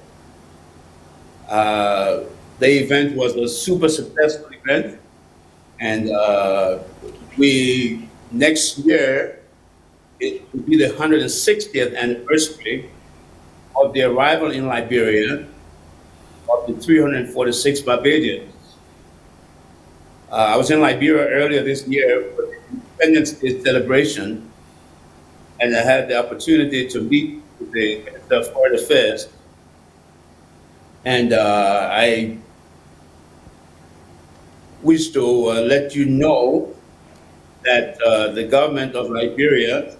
The event was a super successful event, and next year, it will be the 160th anniversary of the arrival in Liberia of the 346 Barbadians. I was in Liberia earlier this year for the Independence Day celebration, and I had the opportunity to meet with the Minister of Foreign Affairs. And I wish to let you know that the government of Liberia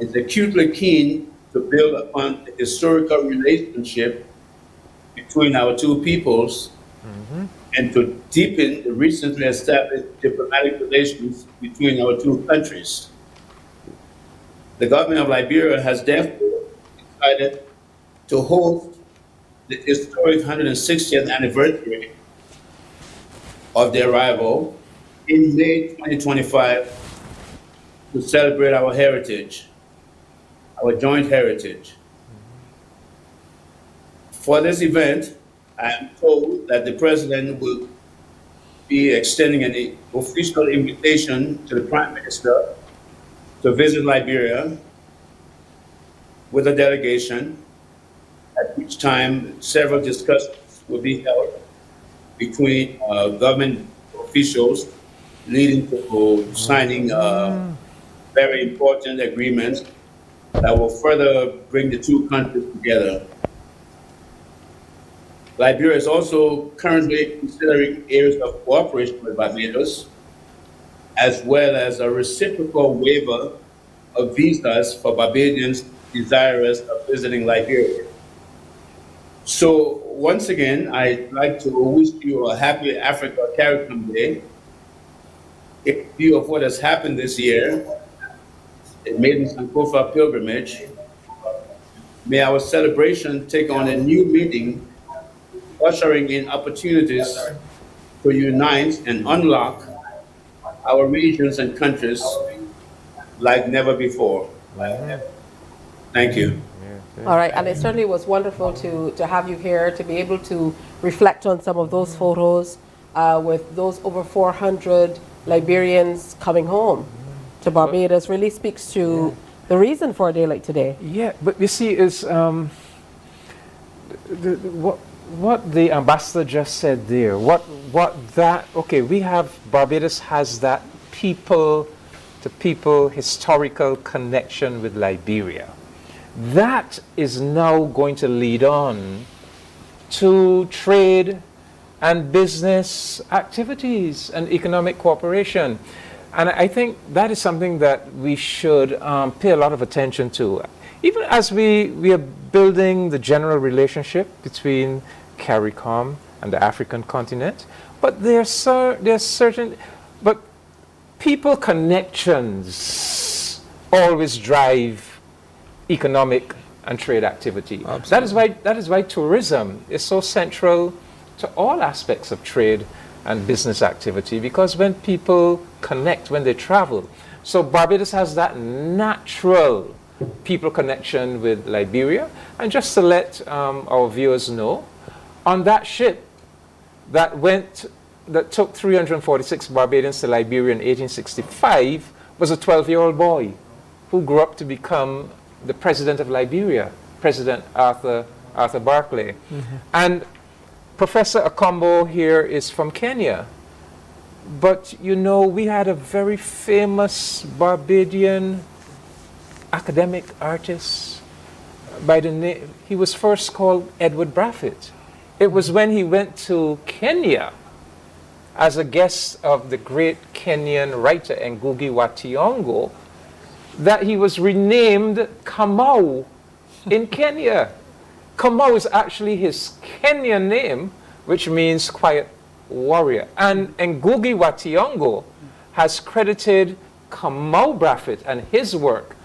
is acutely keen to build upon the historical relationship between our two peoples, and to deepen the recently established diplomatic relations between our two countries. The government of Liberia has therefore decided to host the historic 160th anniversary of their arrival in May 2025 to celebrate our heritage, our joint heritage. For this event, I am told that the President will be extending an official invitation to the Prime Minister to visit Liberia with a delegation, at which time several discussions will be held between government officials, leading to signing very important agreements that will further bring the two countries together. Liberia is also currently considering areas of cooperation with Barbados, as well as a reciprocal waiver of visas for Barbadians desirous of visiting Liberia. So once again, I'd like to wish you a happy Africa CARICOM Day. In view of what has happened this year, it made in Sankofa pilgrimage, may our celebration take on a new meaning, ushering in opportunities to unite and unlock our regions and countries like never before. Thank you. All right, and it certainly was wonderful to have you here, to be able to reflect on some of those photos with those over 400 Liberians coming home to Barbados. Really speaks to the reason for a day like today. Yeah, but you see, is what the ambassador just said there. We have Barbados has that people-to-people historical connection with Liberia. That is now going to lead on to trade and business activities and economic cooperation. And I think that is something that we should pay a lot of attention to. Even as we are building the general relationship between CARICOM and the African continent, but there's certain, but people connections always drive economic and trade activity. Absolutely. That is why tourism is so central to all aspects of trade and business activity, because when people connect, when they travel. So Barbados has that natural people connection with Liberia. And just to let our viewers know, on that ship that took 346 Barbadians to Liberia in 1865 was a 12-year-old boy who grew up to become the president of Liberia, President Arthur Barclay. Mm-hmm. And Professor Akombo here is from Kenya. But you know, we had a very famous Barbadian academic artist by the name, he was first called Edward Braffett. It was when he went to Kenya as a guest of the great Kenyan writer Ngugi wa Thiong'o that he was renamed Kamau in Kenya. Kamau is actually his Kenyan name, which means quiet warrior. And Ngugi wa Thiong'o has credited Kamau Braffett and his work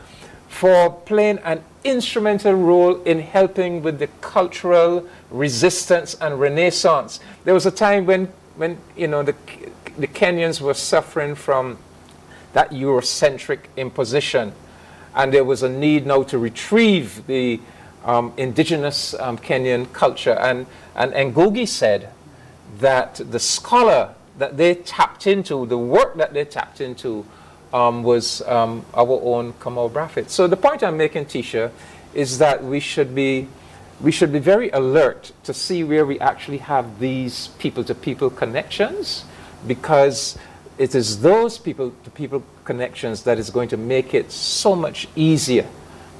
for playing an instrumental role in helping with the cultural resistance and renaissance. There was a time when you know, the Kenyans were suffering from that Eurocentric imposition, and there was a need now to retrieve the indigenous Kenyan culture. And Ngugi said that the scholar that they tapped into, the work that they tapped into, was our own Kamau Braffett. So the point I'm making, Tisha, is that we should be very alert to see where we actually have these people-to-people connections, because it is those people-to-people connections that is going to make it so much easier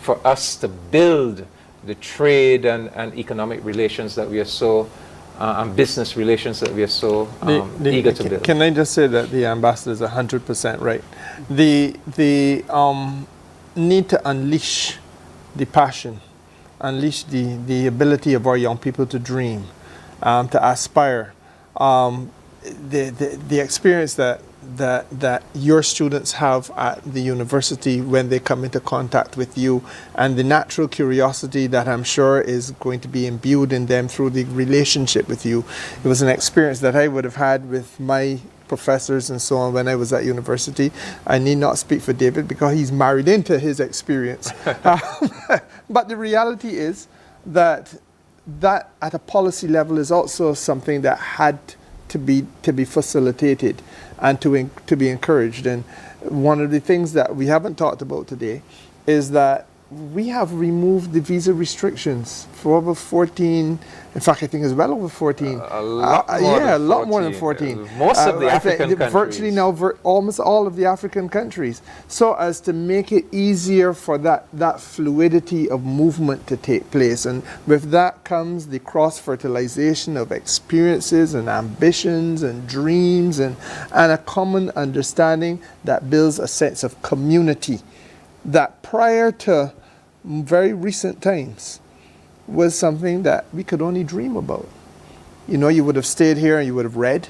for us to build the trade and economic relations that we are so, and business relations that we are so eager to build. Can I just say that the ambassador is 100% right. The need to unleash the passion, unleash the ability of our young people to dream, to aspire. The experience that your students have at the university when they come into contact with you, and the natural curiosity that I'm sure is going to be imbued in them through the relationship with you. It was an experience that I would have had with my professors and so on when I was at university. I need not speak for David because he's married into his experience. But the reality is that at a policy level is also something that had to be facilitated and to be encouraged. And one of the things that we haven't talked about today is that we have removed the visa restrictions for over 14. In fact, I think it's well over 14. A lot more than 14. Most of the African countries. Virtually now, almost all of the African countries. So as to make it easier for that fluidity of movement to take place. And with that comes the cross-fertilization of experiences and ambitions and dreams and a common understanding that builds a sense of community that prior to very recent times was something that we could only dream about. You know, you would have stayed here and you would have read.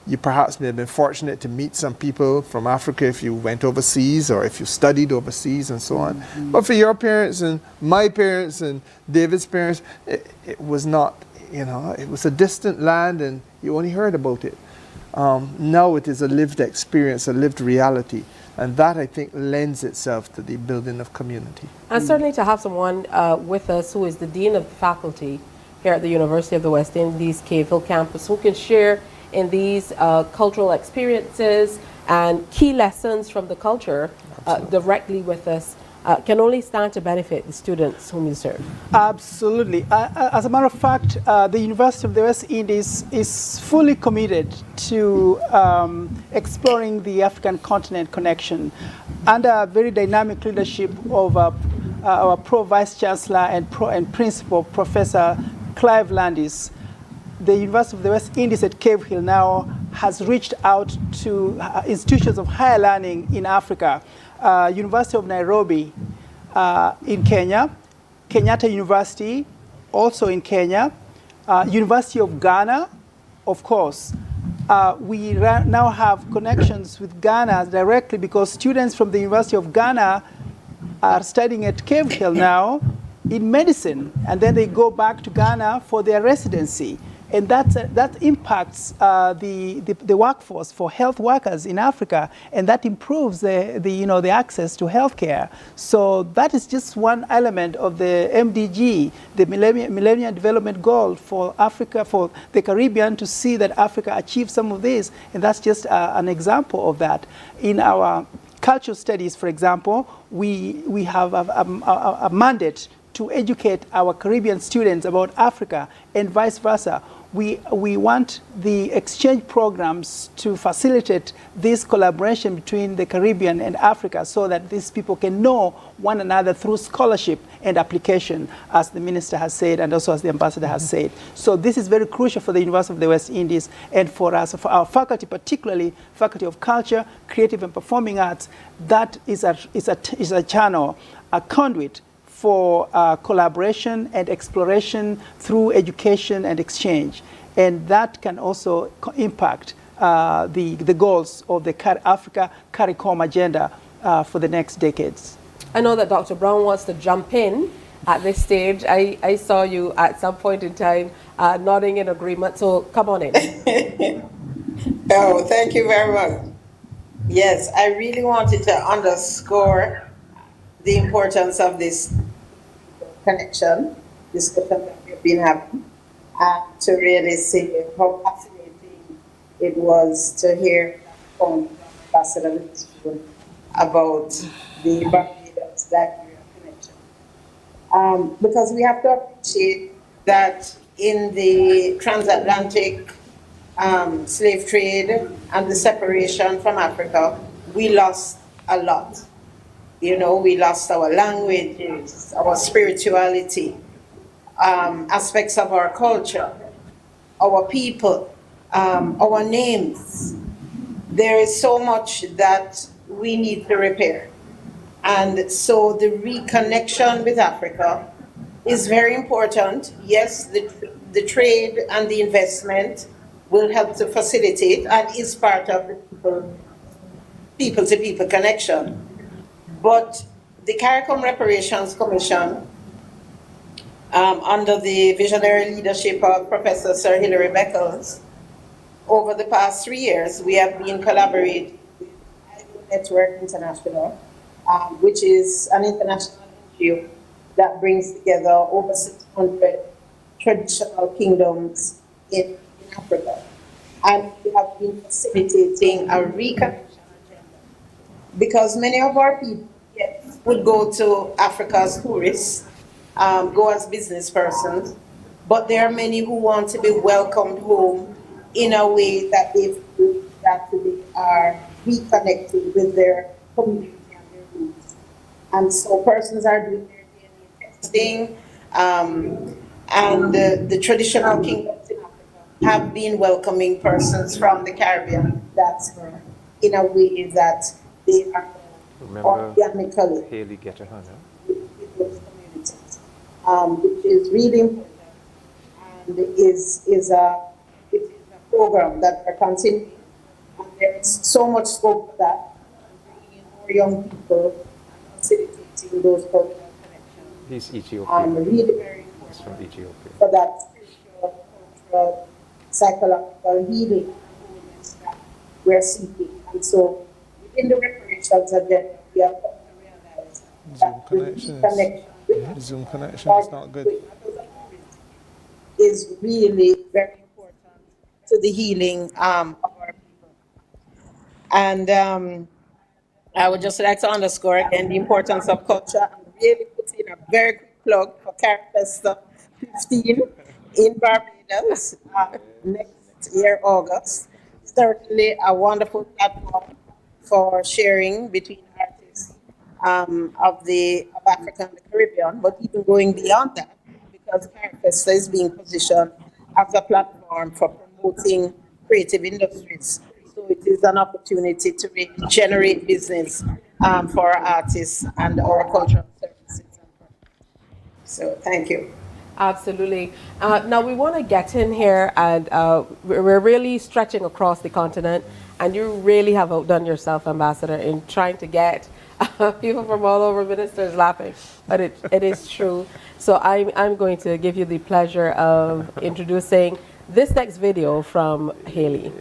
You perhaps may have been fortunate to meet some people from Africa if you went overseas or if you studied overseas and so on. Mm-hmm. But for your parents and my parents and David's parents, it was not, you know, it was a distant land and you only heard about it. Now it is a lived experience, a lived reality. And that, I think, lends itself to the building of community. And certainly to have someone with us who is the Dean of the Faculty here at the University of the West Indies Cave Hill campus, who can share in these cultural experiences and key lessons from the culture directly with us, can only stand to benefit the students whom you serve. Absolutely. As a matter of fact, the University of the West Indies is fully committed to exploring the African continent connection under very dynamic leadership of our Pro-Vice Chancellor and Principal, Professor Clive Landis. The University of the West Indies at Cave Hill now has reached out to institutions of higher learning in Africa. University of Nairobi in Kenya, Kenyatta University also in Kenya, University of Ghana, of course. We now have connections with Ghana directly because students from the University of Ghana are studying at Cave Hill now in medicine, and then they go back to Ghana for their residency. And that impacts the workforce for health workers in Africa, and that improves the access to healthcare. So that is just one element of the MDG, the Millennium Development Goal for Africa, for the Caribbean, to see that Africa achieves some of this, and that's just an example of that. In our cultural studies, for example, we have a mandate to educate our Caribbean students about Africa and vice versa. We want the exchange programs to facilitate this collaboration between the Caribbean and Africa so that these people can know one another through scholarship and application, as the minister has said and also as the ambassador has said. So this is very crucial for the University of the West Indies and for us, for our faculty, particularly Faculty of Culture, Creative and Performing Arts. That is a channel, a conduit for collaboration and exploration through education and exchange. And that can also impact the goals of the Africa CARICOM agenda for the next decades. I know that Dr. Brown wants to jump in at this stage. I saw you at some point in time nodding in agreement, so come on in. Oh, thank you very much. Yes, I really wanted to underscore the importance of this connection, discussion that we've been having, and to really see how fascinating it was to hear from Ambassador about the Barbados-Liberia connection. Because we have to appreciate that in the transatlantic slave trade and the separation from Africa, we lost a lot. You know, we lost our languages, our spirituality, aspects of our culture, our people, our names. There is so much that we need to repair. And so the reconnection with Africa is very important. Yes, the trade and the investment will help to facilitate and is part of the people-to-people connection. But the CARICOM Reparations Commission, under the visionary leadership of Professor Sir Hilary Beckles, over the past 3 years, we have been collaborating with Network International, which is an international NGO that brings together over 600 traditional kingdoms in Africa. And we have been facilitating a reconnection because many of our people would go to Africa as tourists, go as business persons, but there are many who want to be welcomed home in a way that they feel that they are reconnected with their community and their roots. And so persons are doing their DNA testing, and the traditional kingdoms in Africa have been welcoming persons from the Caribbean diaspora in a way that they are Remember organically Haley Getterhun, huh? with those communities, which is really important and it is a program that we're continuing. And there is so much scope for that, bringing in more young people and facilitating those cultural connections. He's Ethiopian. Really very important. He's from Ethiopia. For that spiritual, cultural, psychological healing that we're seeking. And so within the reparations agenda, we have come to realize that Zoom connection is not good. is really very important to the healing of our people. And I would just like to underscore again the importance of culture and really put in a very quick plug for CARICOM 15 in Barbados next year, August. Certainly a wonderful platform for sharing between artists of Africa and the Caribbean, but even going beyond that, because CARICOM is being positioned as a platform for promoting creative industries. So it is an opportunity to really generate business for our artists and our cultural services. So thank you. Absolutely. Now we want to get in here, and we're really stretching across the continent, and you really have outdone yourself, Ambassador, in trying to get people from all over. Ministers laughing, but it is true. So I'm going to give you the pleasure of introducing this next video from Haley.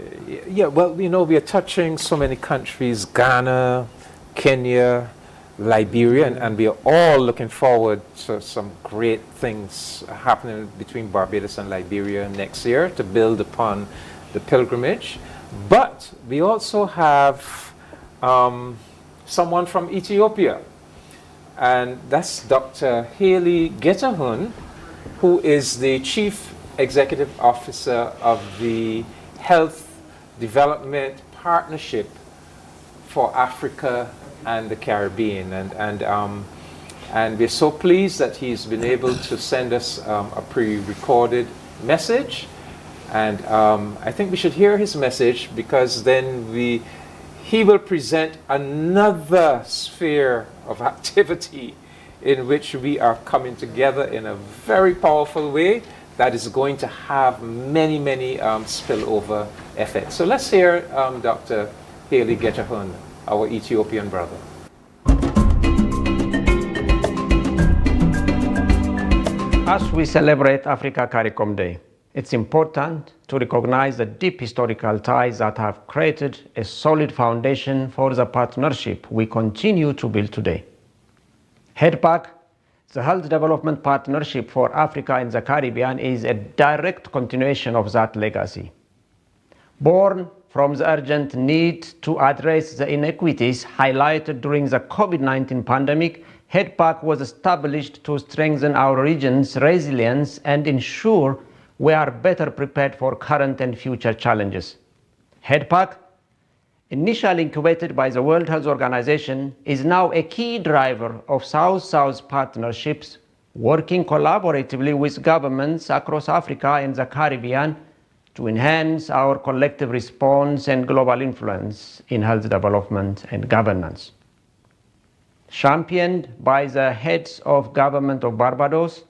Yeah, well, you know, we are touching so many countries: Ghana, Kenya, Liberia, and we are all looking forward to some great things happening between Barbados and Liberia next year to build upon the pilgrimage. But we also have someone from Ethiopia, and that's Dr. Haley Getterhun, who is the Chief Executive Officer of the Health Development Partnership for Africa and the Caribbean, and we're so pleased that he's been able to send us a pre-recorded message, and I think we should hear his message, because then he will present another sphere of activity in which we are coming together in a very powerful way that is going to have many spillover effects. So let's hear Dr. Haley Getterhun, our Ethiopian brother. As we celebrate Africa CARICOM Day, it's important to recognize the deep historical ties that have created a solid foundation for the partnership we continue to build today. HEDPAC, the Health Development Partnership for Africa and the Caribbean, is a direct continuation of that legacy. Born from the urgent need to address the inequities highlighted during the COVID-19 pandemic, HEDPAC was established to strengthen our region's resilience and ensure we are better prepared for current and future challenges. HEDPAC, initially incubated by the World Health Organization, is now a key driver of South-South partnerships, working collaboratively with governments across Africa and the Caribbean to enhance our collective response and global influence in health development and governance. Championed by the heads of government of Barbados,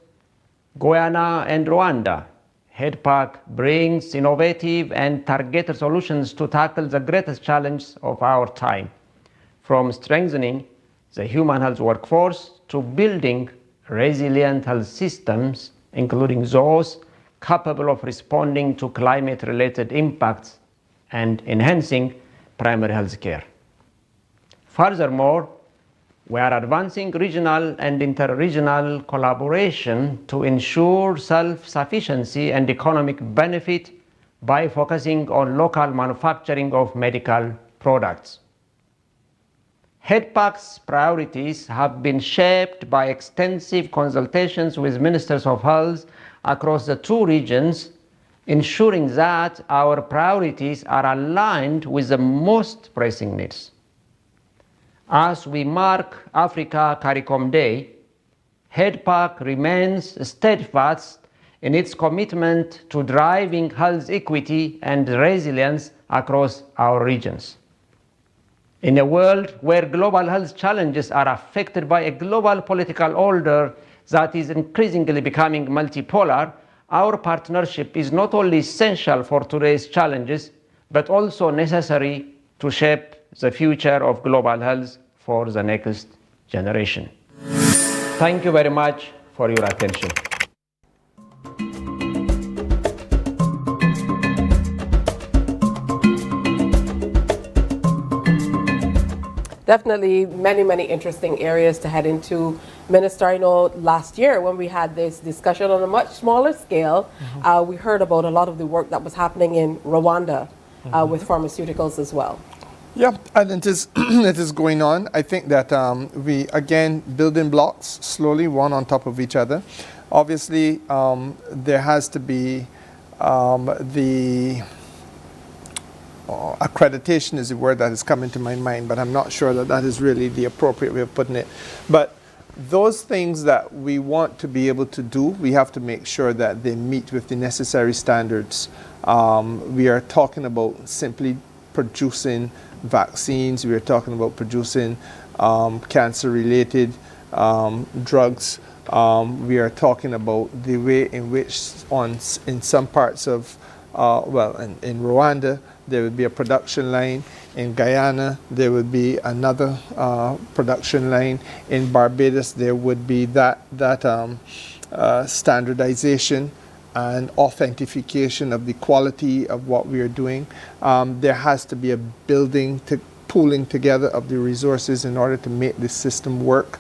Guyana, and Rwanda, HEDPAC brings innovative and targeted solutions to tackle the greatest challenges of our time, from strengthening the human health workforce to building resilient health systems, including those capable of responding to climate-related impacts and enhancing primary health care. Furthermore, we are advancing regional and inter-regional collaboration to ensure self-sufficiency and economic benefit by focusing on local manufacturing of medical products. HEDPAC's priorities have been shaped by extensive consultations with ministers of health across the two regions, ensuring that our priorities are aligned with the most pressing needs. As we mark Africa CARICOM Day, HEDPAC remains steadfast in its commitment to driving health equity and resilience across our regions. In a world where global health challenges are affected by a global political order that is increasingly becoming multipolar, our partnership is not only essential for today's challenges, but also necessary to shape the future of global health for the next generation. Thank you very much for your attention. Definitely many, many interesting areas to head into. Minister, I know last year when we had this discussion on a much smaller scale, we heard about a lot of the work that was happening in Rwanda with pharmaceuticals as well. Yeah, and it is, it is going on. I think that we, again, building blocks slowly, one on top of each other. Obviously, there has to be accreditation is the word that is coming to my mind, but I'm not sure that that is really the appropriate way of putting it. But those things that we want to be able to do, we have to make sure that they meet with the necessary standards. We are talking about simply producing vaccines. We are talking about producing cancer-related drugs. We are talking about the way in which in some parts of, in Rwanda, there would be a production line. In Guyana, there would be another production line. In Barbados, there would be that standardization and authentication of the quality of what we are doing. There has to be a pooling together of the resources in order to make this system work.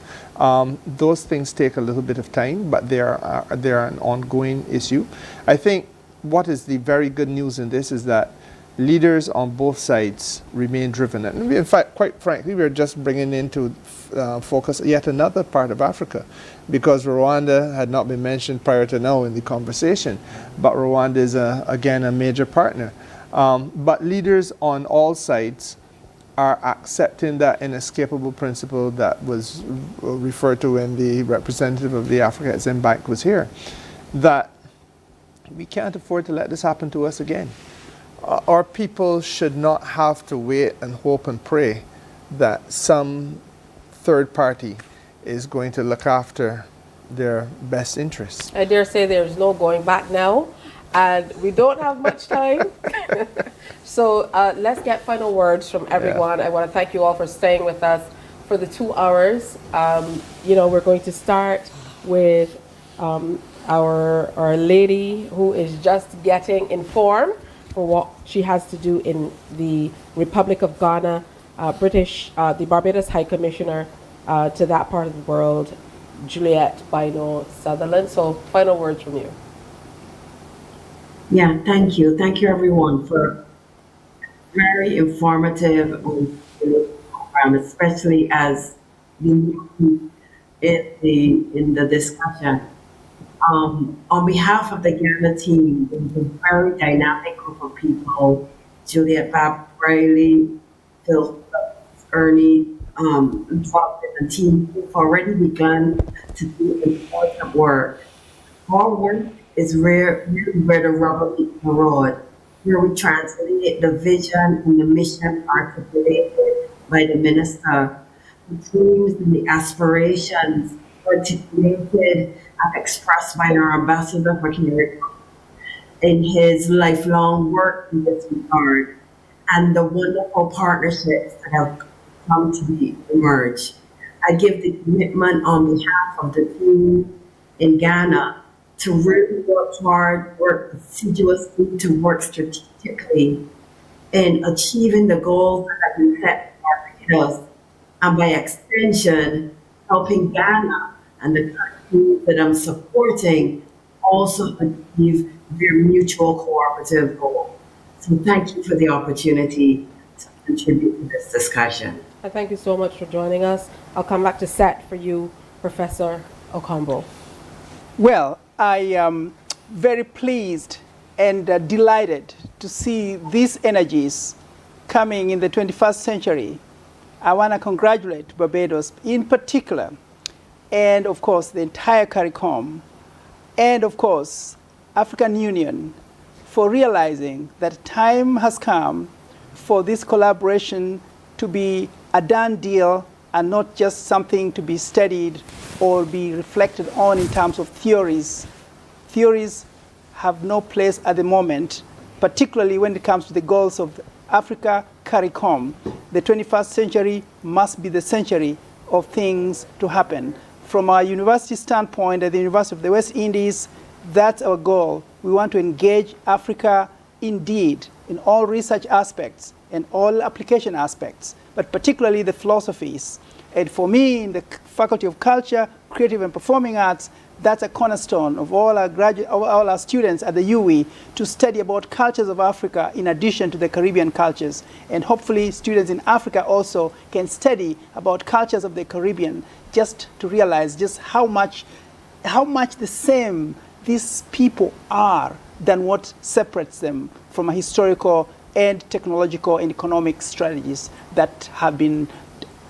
Those things take a little bit of time, but they are an ongoing issue. I think what is the very good news in this is that leaders on both sides remain driven. And in fact, quite frankly, we're just bringing into focus yet another part of Africa, because Rwanda had not been mentioned prior to now in the conversation, but Rwanda is, again, a major partner. But leaders on all sides are accepting that inescapable principle that was referred to when the representative of the Africa Exim Bank was here, that we can't afford to let this happen to us again. Our people should not have to wait and hope and pray that some third party is going to look after their best interests. I dare say there's no going back now, and we don't have much time. So let's get final words from everyone. I want to thank you all for staying with us for the 2 hours. We're going to start with our lady who is just getting informed for what she has to do in the Republic of Ghana, the Barbados High Commissioner to that part of the world, Juliet Bino Sutherland. So final words from you. Yeah, thank you. Thank you everyone for very informative program, especially as in the discussion. On behalf of the Ghana team, it was a very dynamic group of people: Juliet Riley, Phil, Ernie, and the team who've already begun to do important work. Our work is really where the rubber meets the road, where we translate the vision and the mission articulated by the minister, the dreams and the aspirations articulated and expressed by our ambassador for CARICOM in his lifelong work in this regard, and the wonderful partnerships that have come to emerge. I give the commitment on behalf of the team in Ghana to really work hard, work assiduously, to work strategically in achieving the goals that have been set for Barbados, and by extension, helping Ghana and the countries that I'm supporting also achieve their mutual cooperative goal. So thank you for the opportunity to contribute to this discussion. And thank you so much for joining us. I'll come back to Set for you, Professor Okombo. Well, I am very pleased and delighted to see these energies coming in the 21st century. I want to congratulate Barbados in particular, and of course the entire CARICOM, and of course African Union, for realizing that time has come for this collaboration to be a done deal and not just something to be studied or be reflected on in terms of theories. Theories have no place at the moment, particularly when it comes to the goals of Africa CARICOM. The 21st century must be the century of things to happen. From our university standpoint, at the University of the West Indies, that's our goal. We want to engage Africa indeed in all research aspects and all application aspects, but particularly the philosophies. And for me, in the Faculty of Culture, Creative and Performing Arts, that's a cornerstone of all our students at the UWI to study about cultures of Africa in addition to the Caribbean cultures. And hopefully students in Africa also can study about cultures of the Caribbean, just to realize just how much the same these people are than what separates them from a historical and technological and economic strategies that have been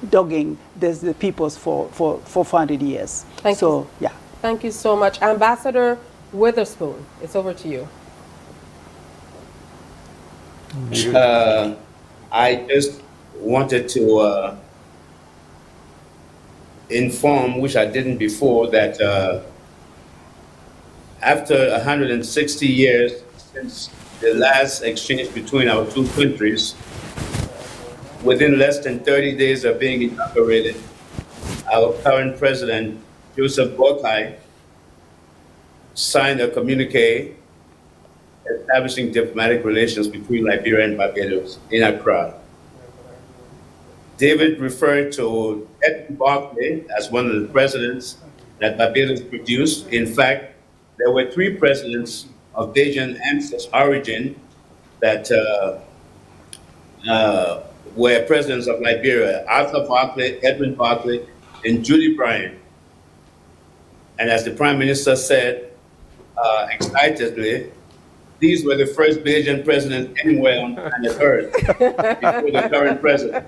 dogging the peoples for 400 years. Thank you. Yeah. Thank you so much. Ambassador Witherspoon, it's over to you. I just wanted to inform, which I didn't before, that after 160 years since the last exchange between our two countries, within less than 30 days of being inaugurated, our current president, Joseph Boakai, signed a communique establishing diplomatic relations between Liberia and Barbados in Accra. David referred to Edmund Barclay as one of the presidents that Barbados produced. In fact, there were 3 presidents of Bajan origin that were presidents of Liberia: Arthur Barclay, Edmund Barclay, and Judy Bryant. And as the Prime Minister said excitedly, these were the first Bajan presidents anywhere on planet Earth before the current president.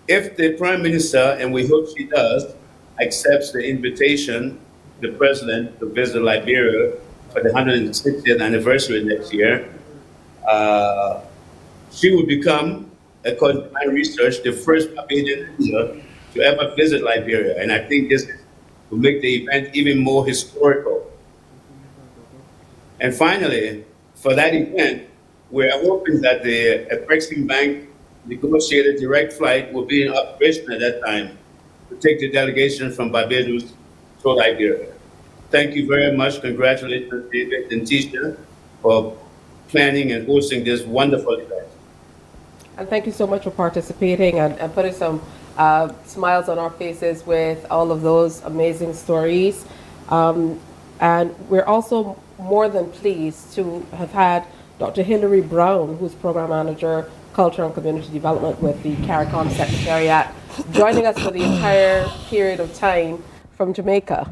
If the Prime Minister, and we hope she does, accepts the invitation of the President to visit Liberia for the 160th anniversary next year, she will become, according to my research, the first Barbadian leader to ever visit Liberia. And I think this will make the event even more historical. And finally, for that event, we're hoping that the Exim Bank negotiated direct flight will be in operation at that time to take the delegation from Barbados to Liberia. Thank you very much. Congratulations, David and Tisha, for planning and hosting this wonderful event. And thank you so much for participating and putting some smiles on our faces with all of those amazing stories. And we're also more than pleased to have had Dr. Hilary Brown, who's Program Manager, Culture and Community Development with the CARICOM Secretariat, joining us for the entire period of time from Jamaica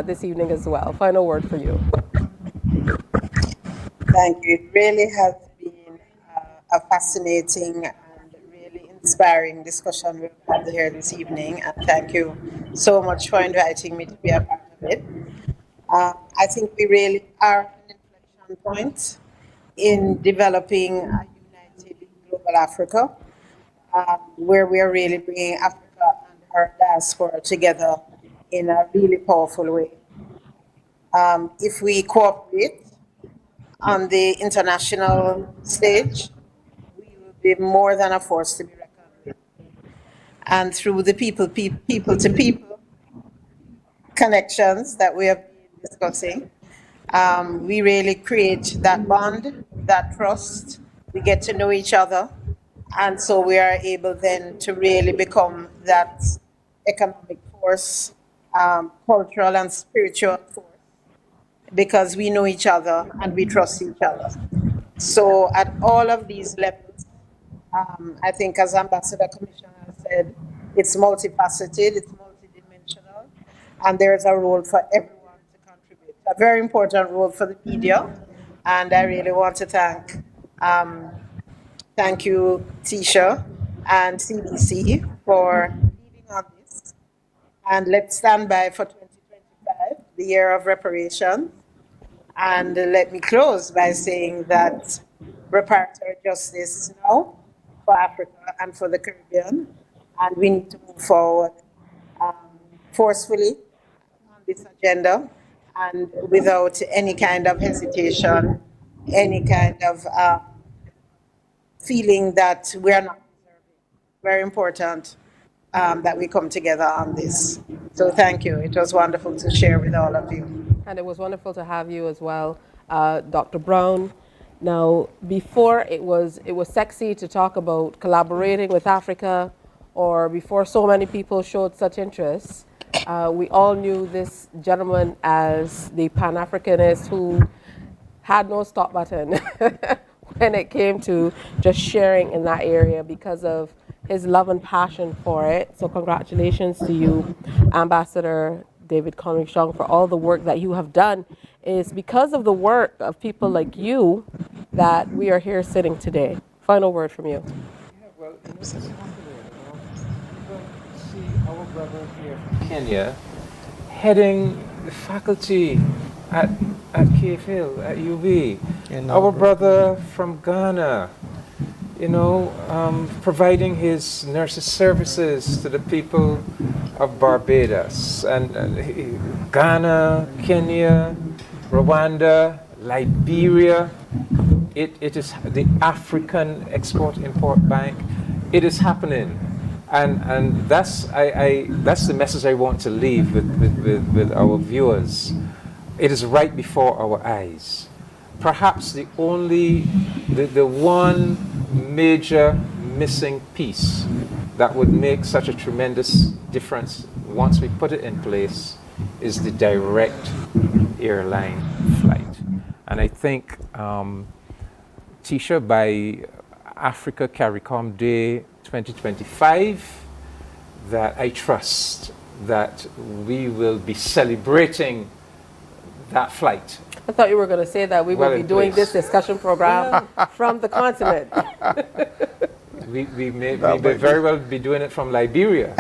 this evening as well. Final word for you. Thank you. It really has been a fascinating and really inspiring discussion we've had here this evening. And thank you so much for inviting me to be a part of it. I think we really are at an inflection point in developing a united global Africa, where we are really bringing Africa and her diaspora together in a really powerful way. If we cooperate on the international stage, we will be more than a force to be reckoned with. And through the people-to-people connections that we have been discussing, we really create that bond, that trust. We get to know each other. And so we are able then to really become that economic force, cultural and spiritual force, because we know each other and we trust each other. So at all of these levels, I think as Ambassador Commissioner said, it's multifaceted, it's multidimensional, and there's a role for everyone to contribute. A very important role for the media, and I really want to thank you, Tisha and CBC, for leading on this. And let's stand by for 2025, the year of reparations. And let me close by saying that reparatory justice now for Africa and for the Caribbean, and we need to move forward forcefully on this agenda and without any kind of hesitation, any kind of feeling that we are not deserving. Very important that we come together on this. So thank you. It was wonderful to share with all of you. And it was wonderful to have you as well, Dr. Brown. Now, before it was sexy to talk about collaborating with Africa, or before so many people showed such interest, we all knew this gentleman as the Pan-Africanist who had no stop button when it came to just sharing in that area because of his love and passion for it. So congratulations to you, Ambassador David Conway-Chung, for all the work that you have done. It's because of the work of people like you that we are here sitting today. Final word from you. Yeah, well, it's happening. See our brother here from Kenya heading the faculty at Cave Hill, at UB. Our brother from Ghana, providing his nurses services to the people of Barbados, and Ghana, Kenya, Rwanda, Liberia. It is the African Export-Import Bank. It is happening, and that's the message I want to leave with our viewers. It is right before our eyes. Perhaps the one major missing piece that would make such a tremendous difference once we put it in place is the direct airline flight. And I think, Tisha, by Africa CARICOM Day 2025, that I trust that we will be celebrating that flight. I thought you were going to say that we will be doing this discussion program from the continent. We may very well be doing it from Liberia,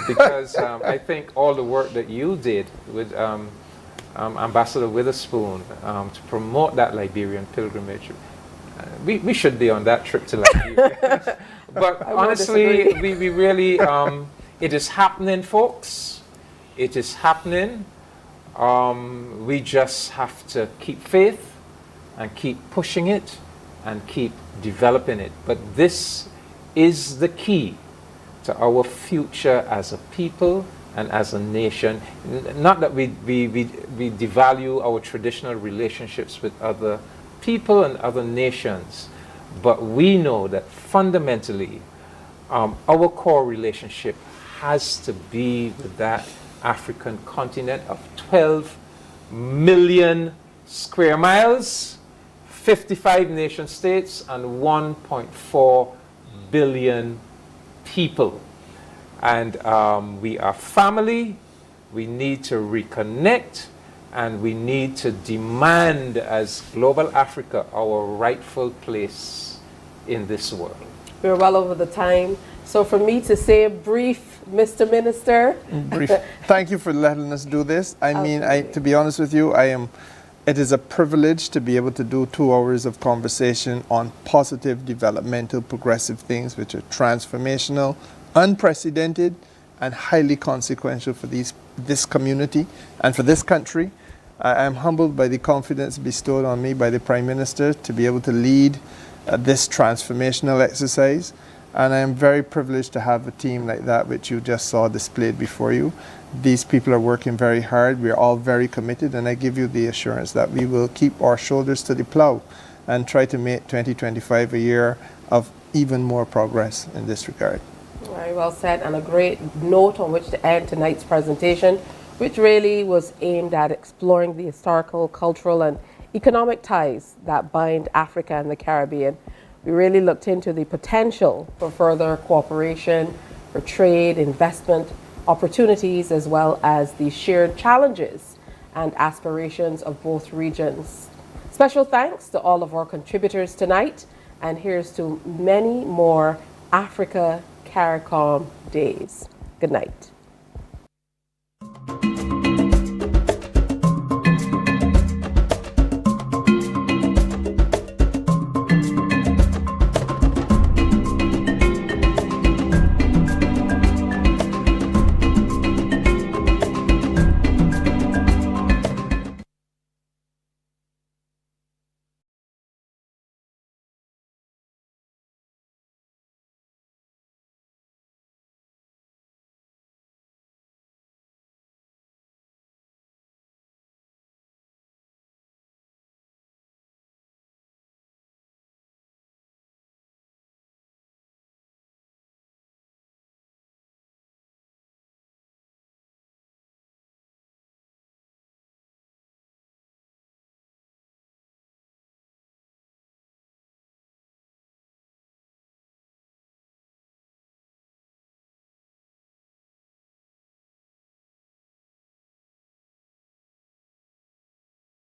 because I think all the work that you did with Ambassador Witherspoon to promote that Liberian pilgrimage, we should be on that trip to Liberia. But honestly, we really, it is happening, folks. It is happening. We just have to keep faith and keep pushing it and keep developing it. But this is the key to our future as a people and as a nation. Not that we devalue our traditional relationships with other people and other nations, but we know that fundamentally our core relationship has to be with that African continent of 12 million square miles, 55 nation states, and 1.4 billion people. And we are family. We need to reconnect, and we need to demand as global Africa our rightful place in this world. We're well over the time. So for me to say brief, Mr. Minister. Brief. Thank you for letting us do this. I mean, to be honest with you, it is a privilege to be able to do 2 hours of conversation on positive, developmental, progressive things which are transformational, unprecedented, and highly consequential for this community and for this country. I am humbled by the confidence bestowed on me by the Prime Minister to be able to lead this transformational exercise. And I am very privileged to have a team like that, which you just saw displayed before you. These people are working very hard. We are all very committed, and I give you the assurance that we will keep our shoulders to the plow and try to make 2025 a year of even more progress in this regard. Very well said, and a great note on which to end tonight's presentation, which really was aimed at exploring the historical, cultural, and economic ties that bind Africa and the Caribbean. We really looked into the potential for further cooperation, for trade, investment, opportunities, as well as the shared challenges and aspirations of both regions. Special thanks to all of our contributors tonight, and here's to many more Africa CARICOM days. Good night.